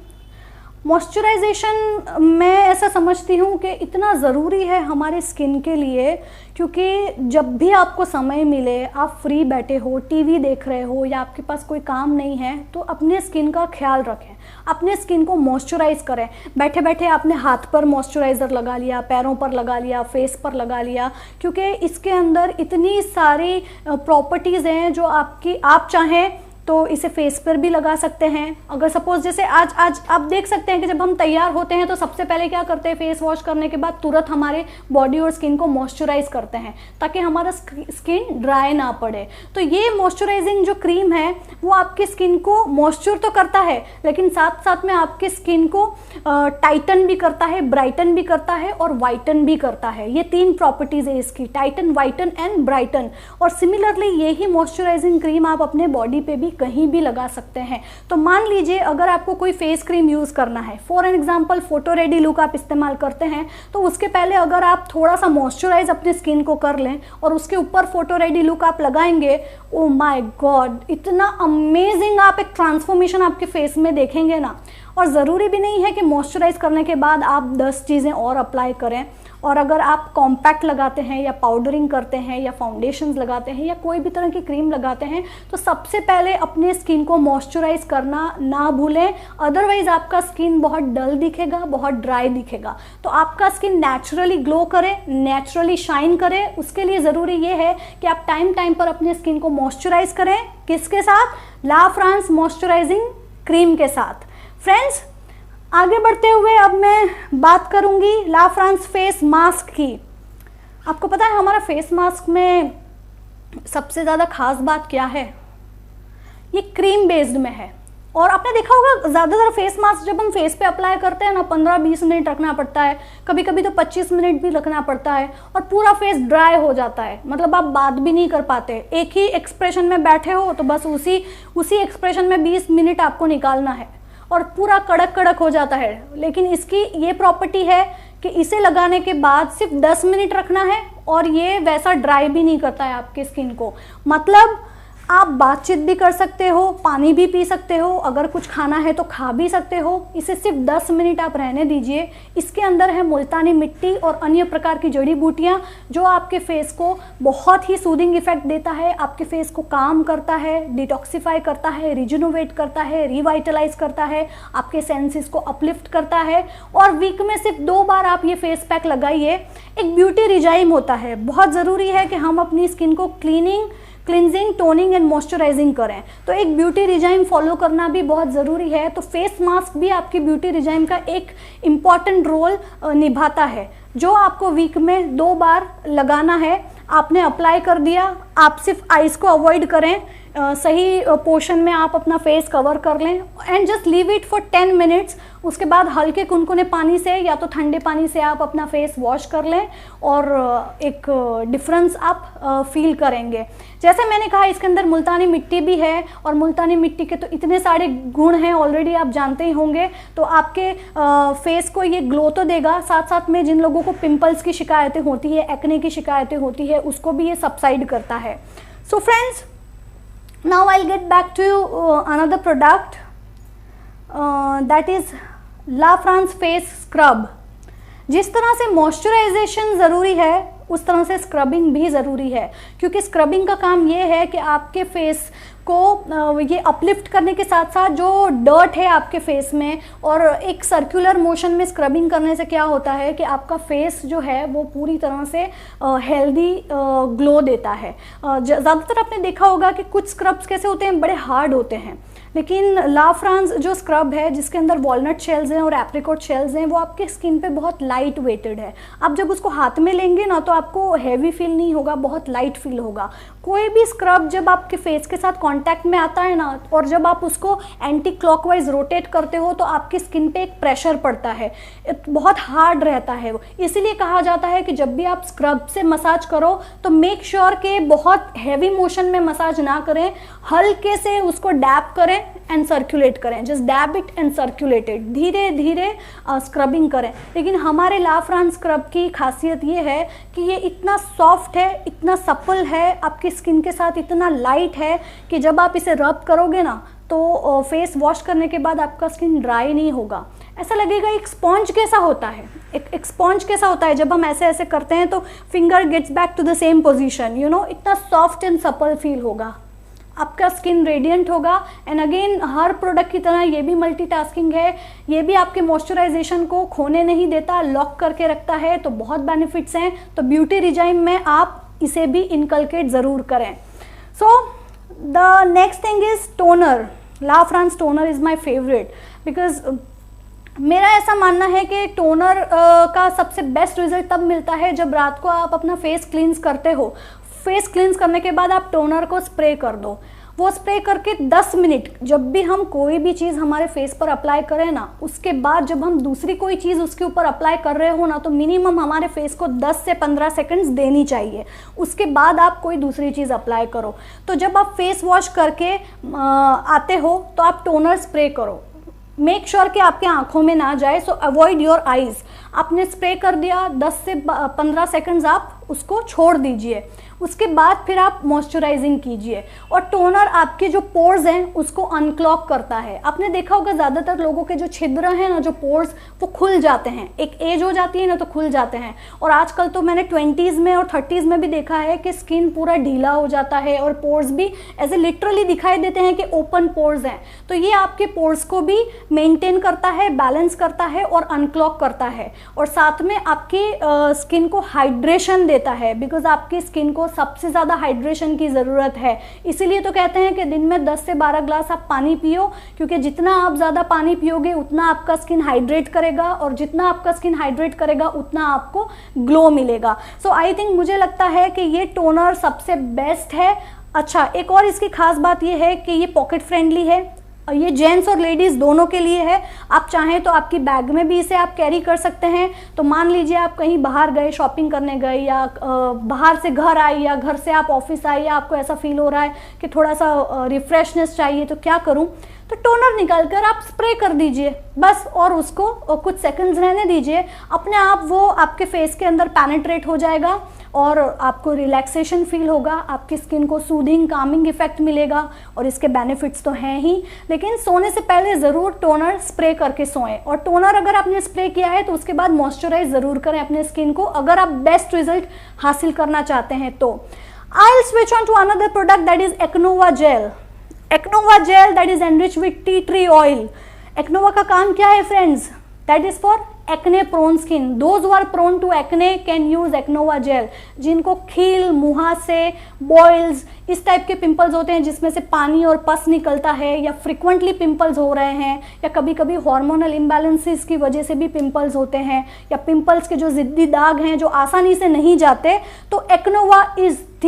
Moisturisation मैं ऐसा समझती हूँ कि इतना ज़रूरी है हमारे स्किन के लिए, क्योंकि जब भी आपको समय मिले, आप फ्री बैठे हो, टीवी देख रहे हो, या आपके पास कोई काम नहीं है, तो अपने स्किन का ख्याल रखें, अपने स्किन को मॉइस्चराइज करें। बैठे बैठे आपने हाथ पर मॉइस्चराइज़र लगा लिया, पैरों पर लगा लिया, फेस पर लगा लिया, क्योंकि इसके अंदर इतनी सारी प्रॉपर्टीज़ हैं जो आप चाहें तो इसे फेस पर भी लगा सकते हैं। अगर सपोज जैसे आज आप देख सकते हैं कि जब हम तैयार होते हैं तो सबसे पहले क्या करते हैं, फेस वॉश करने के बाद तुरंत हमारे बॉडी और स्किन को मॉइस्चराइज करते हैं ताकि हमारा स्किन ड्राई ना पड़े। तो ये मॉइस्चराइजिंग जो क्रीम है वो आपकी स्किन को मॉइस्चर तो करता है, लेकिन साथ साथ में आपकी स्किन को टाइटन भी करता है, ब्राइटन भी करता है और वाइटन भी करता है। ये 3 प्रॉपर्टीज है इसकी, टाइटन, वाइटन एंड ब्राइटन। और सिमिलरली यही मॉइस्चराइजिंग क्रीम आप अपने बॉडी पे भी कहीं भी लगा सकते हैं। तो मान लीजिए अगर आपको कोई फेस क्रीम यूज करना है, for an example photo ready look आप इस्तेमाल करते हैं, तो उसके पहले अगर आप थोड़ा सा मॉइस्चराइज अपने स्किन को कर लें और उसके ऊपर फोटो रेडी लुक आप लगाएंगे, ओ माय गॉड, इतना अमेजिंग आप एक ट्रांसफॉर्मेशन आपके फेस में देखेंगे ना। और ज़रूरी भी नहीं है कि मॉइस्चराइज करने के बाद आप 10 चीज़ें और अप्लाई करें। और अगर आप कॉम्पैक्ट लगाते हैं या पाउडरिंग करते हैं या फाउंडेशंस लगाते हैं या कोई भी तरह की क्रीम लगाते हैं, तो सबसे पहले अपने स्किन को मॉइस्चराइज करना ना भूलें, अदरवाइज आपका स्किन बहुत डल दिखेगा, बहुत ड्राई दिखेगा। तो आपका स्किन नेचुरली ग्लो करे, नेचुरली शाइन करे, उसके लिए ज़रूरी ये है कि आप टाइम टाइम पर अपने स्किन को मॉइस्चराइज करें। किसके साथ? ला फ्रांस मॉइस्चराइजिंग क्रीम के साथ। फ्रेंड्स, आगे बढ़ते हुए अब मैं बात करूंगी ला फ्रांस फेस मास्क की। आपको पता है हमारा फेस मास्क में सबसे ज़्यादा खास बात क्या है? ये क्रीम बेस्ड में है। और आपने देखा होगा ज़्यादातर फेस मास्क जब हम फेस पे अप्लाई करते हैं ना, 15-20 मिनट रखना पड़ता है, कभी कभी तो 25 मिनट भी रखना पड़ता है, और पूरा फेस ड्राई हो जाता है। मतलब आप बात भी नहीं कर पाते, एक ही एक्सप्रेशन में बैठे हो तो बस उसी एक्सप्रेशन में 20 मिनट आपको निकालना है और पूरा कड़क कड़क हो जाता है। लेकिन इसकी ये प्रॉपर्टी है कि इसे लगाने के बाद सिर्फ 10 मिनट रखना है और ये वैसा ड्राई भी नहीं करता है आपके स्किन को। मतलब आप बातचीत भी कर सकते हो, पानी भी पी सकते हो, अगर कुछ खाना है तो खा भी सकते हो। इसे सिर्फ 10 मिनट आप रहने दीजिए। इसके अंदर है मुल्तानी मिट्टी और अन्य प्रकार की जड़ी बूटियाँ जो आपके फेस को बहुत ही सूदिंग इफेक्ट देता है, आपके फेस को काम करता है, डिटॉक्सिफाई करता है, रिजुनोवेट करता है, रिवाइटलाइज करता है, आपके सेंसेस को अपलिफ्ट करता है। और वीक में सिर्फ 2 बार आप ये फेस पैक लगाइए। एक ब्यूटी रिजाइम होता है, बहुत ज़रूरी है कि हम अपनी स्किन को क्लिनजिंग, टोनिंग एंड मॉइस्चराइजिंग करें। तो एक ब्यूटी रिजाइम फॉलो करना भी बहुत ज़रूरी है। तो फेस मास्क भी आपकी ब्यूटी रिजाइम का एक इम्पॉर्टेंट रोल निभाता है, जो आपको वीक में 2 बार लगाना है। आपने अप्लाई कर दिया, आप सिर्फ आइस को अवॉइड करें, सही पोर्शन में आप अपना फेस कवर कर लें and just leave it for 10 minutes. उसके बाद हल्के कुनकुने पानी से या तो ठंडे पानी से आप अपना फेस वॉश कर लें और एक डिफरेंस आप फील करेंगे। जैसे मैंने कहा इसके अंदर मुल्तानी मिट्टी भी है और मुल्तानी मिट्टी के तो इतने सारे गुण हैं ऑलरेडी आप जानते ही होंगे, तो आपके फेस को ये ग्लो तो देगा, साथ साथ में जिन लोगों को पिंपल्स की शिकायतें होती है, एक्ने की शिकायतें होती है, उसको भी ये सबसाइड करता है। So friends, now I'll get back to another product that is La France face scrub। जिस तरह से मॉइस्चराइजेशन ज़रूरी है उस तरह से स्क्रबिंग भी ज़रूरी है, क्योंकि स्क्रबिंग का काम ये है कि आपके फेस को ये अपलिफ्ट करने के साथ साथ जो डर्ट है आपके फेस में, और एक सर्कुलर मोशन में स्क्रबिंग करने से क्या होता है कि आपका फेस जो है वो पूरी तरह से हेल्दी ग्लो देता है। ज़्यादातर आपने देखा होगा कि कुछ स्क्रब्स कैसे होते हैं, बड़े हार्ड होते हैं, लेकिन ला फ्रांस जो स्क्रब है जिसके अंदर वॉलनट शेल्स हैं और एप्रिकॉट शेल्स हैं, वो आपके स्किन पे बहुत लाइट वेटेड है। आप जब उसको हाथ में लेंगे ना तो आपको हैवी फील नहीं होगा, बहुत लाइट फील होगा। कोई भी स्क्रब जब आपके फेस के साथ कांटेक्ट में आता है ना, और जब आप उसको एंटी क्लॉकवाइज रोटेट करते हो तो आपकी स्किन पे एक प्रेशर पड़ता है, बहुत हार्ड रहता है वो। इसीलिए कहा जाता है कि जब भी आप स्क्रब से मसाज करो तो मेक श्योर कि बहुत हैवी मोशन में मसाज ना करें, हल्के से उसको डैप करें एंड सर्कुलेट करें, just dab it and circulate it, धीरे धीरे स्क्रबिंग करें। लेकिन हमारे ला फ्रांस स्क्रब की खासियत ये है कि ये इतना सॉफ्ट है, इतना सपल है, आपकी स्किन के साथ इतना लाइट है कि जब आप इसे रब करोगे ना तो फेस वॉश करने के बाद आपका स्किन ड्राई नहीं होगा, ऐसा लगेगा एक स्पॉन्ज कैसा होता है, एक स्पॉन्ज कैसा होता है जब हम ऐसे ऐसे करते हैं तो finger gets back to the same position, you know, इतना सॉफ्ट एंड सपल फील होगा, आपका स्किन रेडिएंट होगा। एंड अगेन हर प्रोडक्ट की तरह ये भी मल्टीटास्किंग है, ये भी आपके मॉइस्चराइजेशन को खोने नहीं देता, लॉक करके रखता है, तो बहुत बेनिफिट्स हैं। तो ब्यूटी रिजाइम में आप इसे भी इनकलकेट ज़रूर करें। So the next thing is toner. La France toner is my favourite because मेरा ऐसा मानना है कि टोनर का सबसे बेस्ट रिजल्ट तब मिलता है जब रात को आप अपना फेस क्लींस करते हो। फेस क्लींस करने के बाद आप टोनर को स्प्रे कर दो, वो स्प्रे करके 10 मिनट जब भी हम कोई भी चीज़ हमारे फेस पर अप्लाई करें ना, उसके बाद जब हम दूसरी कोई चीज़ उसके ऊपर अप्लाई कर रहे हो ना, तो मिनिमम हमारे फेस को 10 से 15 सेकंड्स देनी चाहिए, उसके बाद आप कोई दूसरी चीज़ अप्लाई करो। तो जब आप फेस वॉश करके आते हो तो आप टोनर स्प्रे करो, मेक श्योर कि आपके आंखों में ना जाए, सो अवॉइड योर आइज़। आपने स्प्रे कर दिया, 10 से 15 सेकंड्स आप उसको छोड़ दीजिए, उसके बाद फिर आप मॉइस्चराइजिंग कीजिए। और टोनर आपके जो पोर्स हैं उसको अनक्लॉग करता है। आपने देखा होगा ज़्यादातर लोगों के जो छिद्र हैं ना, जो पोर्स, वो खुल जाते हैं, एक एज हो जाती है ना तो खुल जाते हैं। और आजकल तो मैंने 20s में और 30s में भी देखा है कि स्किन पूरा ढीला हो जाता है और पोर्स भी ऐसे लिटरली दिखाई देते हैं कि ओपन पोर्स हैं। तो ये आपके पोर्स को भी मेंटेन करता है, बैलेंस करता है और अनक्लॉग करता है, और साथ में आपकी स्किन को हाइड्रेशन देता है, बिकॉज आपकी स्किन को सबसे ज़्यादा हाइड्रेशन की ज़रूरत है। इसीलिए तो कहते हैं कि दिन में 10 से 12 ग्लास आप पानी पियो, क्योंकि जितना आप ज़्यादा पानी पियोगे उतना आपका स्किन हाइड्रेट करेगा, और जितना आपका स्किन हाइड्रेट करेगा उतना आपको ग्लो मिलेगा। सो आई थिंक, मुझे लगता है कि ये टोनर सबसे बेस्ट है। अच्छा, एक और इसकी खास बात ये है कि ये पॉकेट फ्रेंडली है, ये जेंट्स और लेडीज़ दोनों के लिए है। आप चाहें तो आपकी बैग में भी इसे आप कैरी कर सकते हैं। तो मान लीजिए आप कहीं बाहर गए, शॉपिंग करने गए, या बाहर से घर आए, या घर से आप ऑफिस आए, या आपको ऐसा फील हो रहा है कि थोड़ा सा रिफ्रेशनेस चाहिए, तो क्या करूं, तो टोनर निकाल कर आप स्प्रे कर दीजिए बस, और उसको कुछ सेकंड्स रहने दीजिए, अपने आप वो आपके फेस के अंदर पेनिट्रेट हो जाएगा और आपको रिलैक्सेशन फील होगा, आपकी स्किन को सूदिंग कामिंग इफेक्ट मिलेगा, और इसके बेनिफिट्स तो हैं ही। लेकिन सोने से पहले ज़रूर टोनर स्प्रे करके सोएं, और टोनर अगर आपने स्प्रे किया है तो उसके बाद मॉइस्चराइज ज़रूर करें अपने स्किन को, अगर आप बेस्ट रिजल्ट हासिल करना चाहते हैं तो। I will switch on to another product that is Acnova gel. Acnova gel that is enrich with tea tree oil. Acnova का काम क्या है friends? That is for acne prone skin, those who are prone to acne can use Acnova gel. जिनको खील, मुहासे, boils, इस type के pimples होते हैं जिसमें से पानी और पस निकलता है, या फ्रिक्वेंटली पिंपल्स हो रहे हैं, या कभी कभी हार्मोनल इम्बैलेंसेस की वजह से भी पिंपल्स होते हैं, या पिंपल्स के जो जिद्दी दाग हैं जो आसानी से नहीं जाते, तो Acnova is the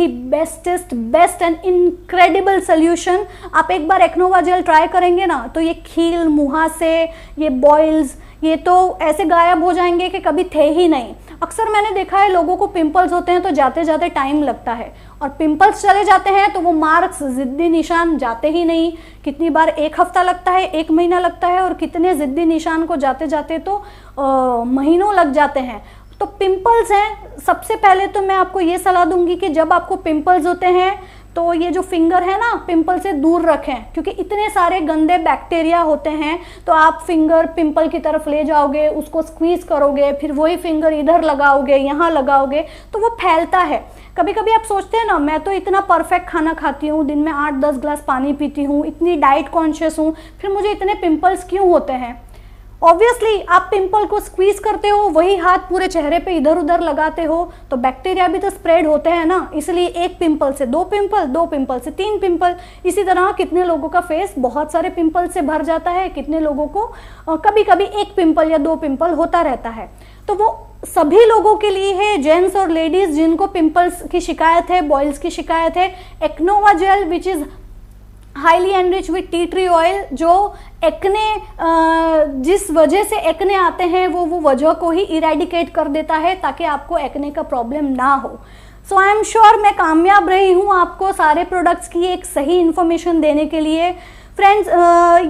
best and incredible solution. आप एक बार एक्नोवा जेल ट्राई करेंगे ना तो ये खील, मुहासे, ये बॉयल्स, ये तो ऐसे गायब हो जाएंगे कि कभी थे ही नहीं। अक्सर मैंने देखा है लोगों को पिंपल्स होते हैं तो जाते जाते टाइम लगता है, और पिंपल्स चले जाते हैं तो वो मार्क्स, जिद्दी निशान जाते ही नहीं। कितनी बार 1 हफ्ता लगता है, 1 महीना लगता है, और कितने जिद्दी निशान को जाते जाते तो महीनों लग जाते हैं। तो पिंपल्स हैं, सबसे पहले तो मैं आपको ये सलाह दूंगी कि जब आपको पिंपल्स होते हैं तो ये जो फिंगर है ना, पिंपल से दूर रखें, क्योंकि इतने सारे गंदे बैक्टीरिया होते हैं। तो आप फिंगर पिंपल की तरफ ले जाओगे, उसको स्क्वीज करोगे, फिर वही फिंगर इधर लगाओगे, यहाँ लगाओगे, तो वो फैलता है। कभी कभी आप सोचते हैं ना, मैं तो इतना परफेक्ट खाना खाती हूँ, दिन में 8-10 ग्लास पानी पीती हूँ, इतनी डाइट कॉन्शियस हूँ, फिर मुझे इतने पिंपल्स क्यों होते हैं? ऑब्वियसली आप पिंपल को स्क्वीज करते हो, वही हाथ पूरे चेहरे पे इधर उधर लगाते हो, तो बैक्टीरिया भी तो स्प्रेड होते हैं ना। इसलिए 1 पिंपल से 2 पिंपल, 2 पिंपल से 3 पिंपल, इसी तरह कितने लोगों का फेस बहुत सारे पिंपल से भर जाता है, कितने लोगों को कभी कभी 1 पिंपल या 2 पिंपल होता रहता है। तो वो सभी लोगों के लिए है, जेंट्स और लेडीज जिनको पिंपल्स की शिकायत है, बॉयल्स की शिकायत है, Acnova gel which is highly enrich with tea tree oil, जो एक्ने, जिस वजह से एक्ने आते हैं वो वजह को ही इरेडिकेट कर देता है, ताकि आपको एक्ने का प्रॉब्लम ना हो। सो आई एम श्योर मैं कामयाब रही हूँ आपको सारे प्रोडक्ट्स की एक सही इन्फॉर्मेशन देने के लिए। फ्रेंड्स,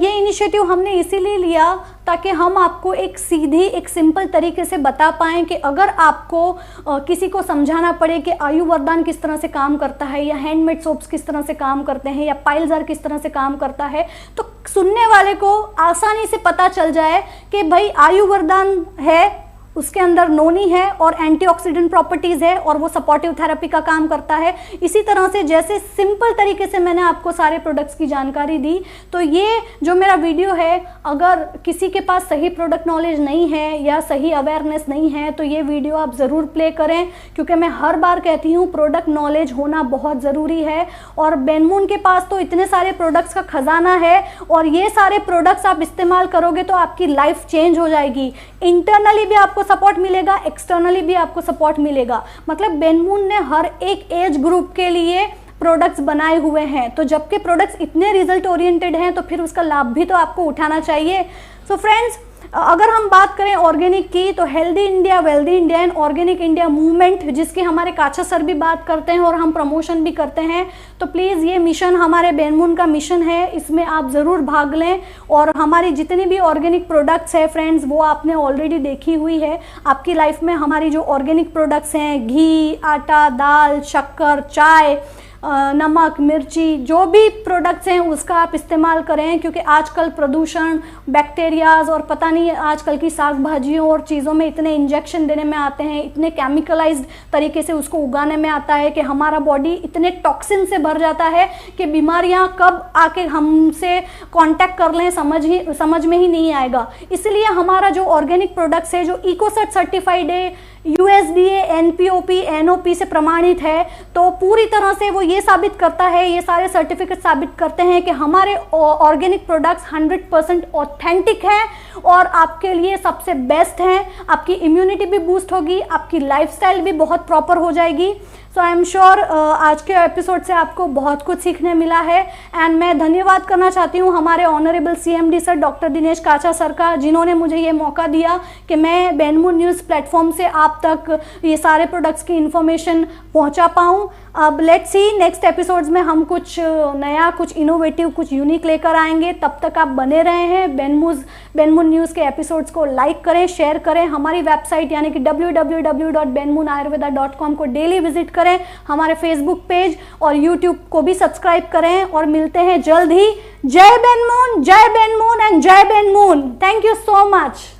ये इनिशिएटिव हमने इसीलिए लिया ताकि हम आपको एक सीधी, एक सिंपल तरीके से बता पाएं कि अगर आपको किसी को समझाना पड़े कि आयु वरदान किस तरह से काम करता है, या हैंडमेड सोप्स किस तरह से काम करते हैं, या पाइलजार किस तरह से काम करता है, तो सुनने वाले को आसानी से पता चल जाए कि भाई आयु वरदान है, उसके अंदर नोनी है और एंटीऑक्सीडेंट प्रॉपर्टीज है, और वो सपोर्टिव थेरेपी का काम करता है। इसी तरह से जैसे सिंपल तरीके से मैंने आपको सारे प्रोडक्ट्स की जानकारी दी, तो ये जो मेरा वीडियो है, अगर किसी के पास सही प्रोडक्ट नॉलेज नहीं है या सही अवेयरनेस नहीं है, तो ये वीडियो आप ज़रूर प्ले करें, क्योंकि मैं हर बार कहती हूँ प्रोडक्ट नॉलेज होना बहुत ज़रूरी है। और बेनमून के पास तो इतने सारे प्रोडक्ट्स का खजाना है, और ये सारे प्रोडक्ट्स आप इस्तेमाल करोगे तो आपकी लाइफ चेंज हो जाएगी। इंटरनली भी आपको सपोर्ट मिलेगा, एक्सटर्नली भी आपको सपोर्ट मिलेगा। मतलब बेनमून ने हर एक एज ग्रुप के लिए प्रोडक्ट्स बनाए हुए हैं, तो जबकि प्रोडक्ट्स इतने रिजल्ट ओरिएंटेड हैं तो फिर उसका लाभ भी तो आपको उठाना चाहिए। सो फ्रेंड्स, अगर हम बात करें ऑर्गेनिक की, तो healthy India, wealthy India and organic India movement, जिसकी हमारे काचा सर भी बात करते हैं और हम प्रमोशन भी करते हैं, तो प्लीज़ ये मिशन हमारे बेनमून का मिशन है, इसमें आप ज़रूर भाग लें। और हमारी जितनी भी ऑर्गेनिक प्रोडक्ट्स हैं फ्रेंड्स, वो आपने ऑलरेडी देखी हुई है। आपकी लाइफ में हमारी जो ऑर्गेनिक प्रोडक्ट्स हैं, घी, आटा, दाल, शक्कर, चाय, नमक, मिर्ची, जो भी प्रोडक्ट्स हैं उसका आप इस्तेमाल करें, क्योंकि आजकल प्रदूषण, बैक्टीरियाज और पता नहीं आजकल की साग भाजियों और चीज़ों में इतने इंजेक्शन देने में आते हैं, इतने केमिकलाइज्ड तरीके से उसको उगाने में आता है कि हमारा बॉडी इतने टॉक्सिन से भर जाता है कि बीमारियां कब आके हमसे कांटेक्ट कर लें समझ में ही नहीं आएगा। इसलिए हमारा जो ऑर्गेनिक प्रोडक्ट्स है, जो इकोसेट सर्टिफाइड है, USDA, NPOP, NOP से प्रमाणित है, तो पूरी तरह से वो ये साबित करता है, ये सारे सर्टिफिकेट साबित करते हैं कि हमारे ऑर्गेनिक प्रोडक्ट्स 100% ऑथेंटिक हैं और आपके लिए सबसे बेस्ट हैं। आपकी इम्यूनिटी भी बूस्ट होगी, आपकी लाइफस्टाइल भी बहुत प्रॉपर हो जाएगी। सो आई एम श्योर आज के एपिसोड से आपको बहुत कुछ सीखने मिला है। एंड मैं धन्यवाद करना चाहती हूँ हमारे honourable CMD sir doctor Dinesh काचा सर का, जिन्होंने मुझे ये मौका दिया कि मैं बेनमून न्यूज़ प्लेटफॉर्म से आप तक ये सारे प्रोडक्ट्स की इन्फॉर्मेशन पहुँचा पाऊँ। अब लेट्स सी नेक्स्ट एपिसोड्स में हम कुछ नया, कुछ इनोवेटिव, कुछ यूनिक लेकर आएंगे। तब तक आप बने रहे हैं। बेनमून न्यूज़ के एपिसोड्स को लाइक करें, शेयर करें। हमारी वेबसाइट यानी कि www.benmoonayurveda.com को डेली विजिट करें। हमारे फेसबुक पेज और यूट्यूब को भी सब्सक्राइब करें, और मिलते हैं जल्द ही। जय बेनमून एंड जय Benmoon. Thank you so much.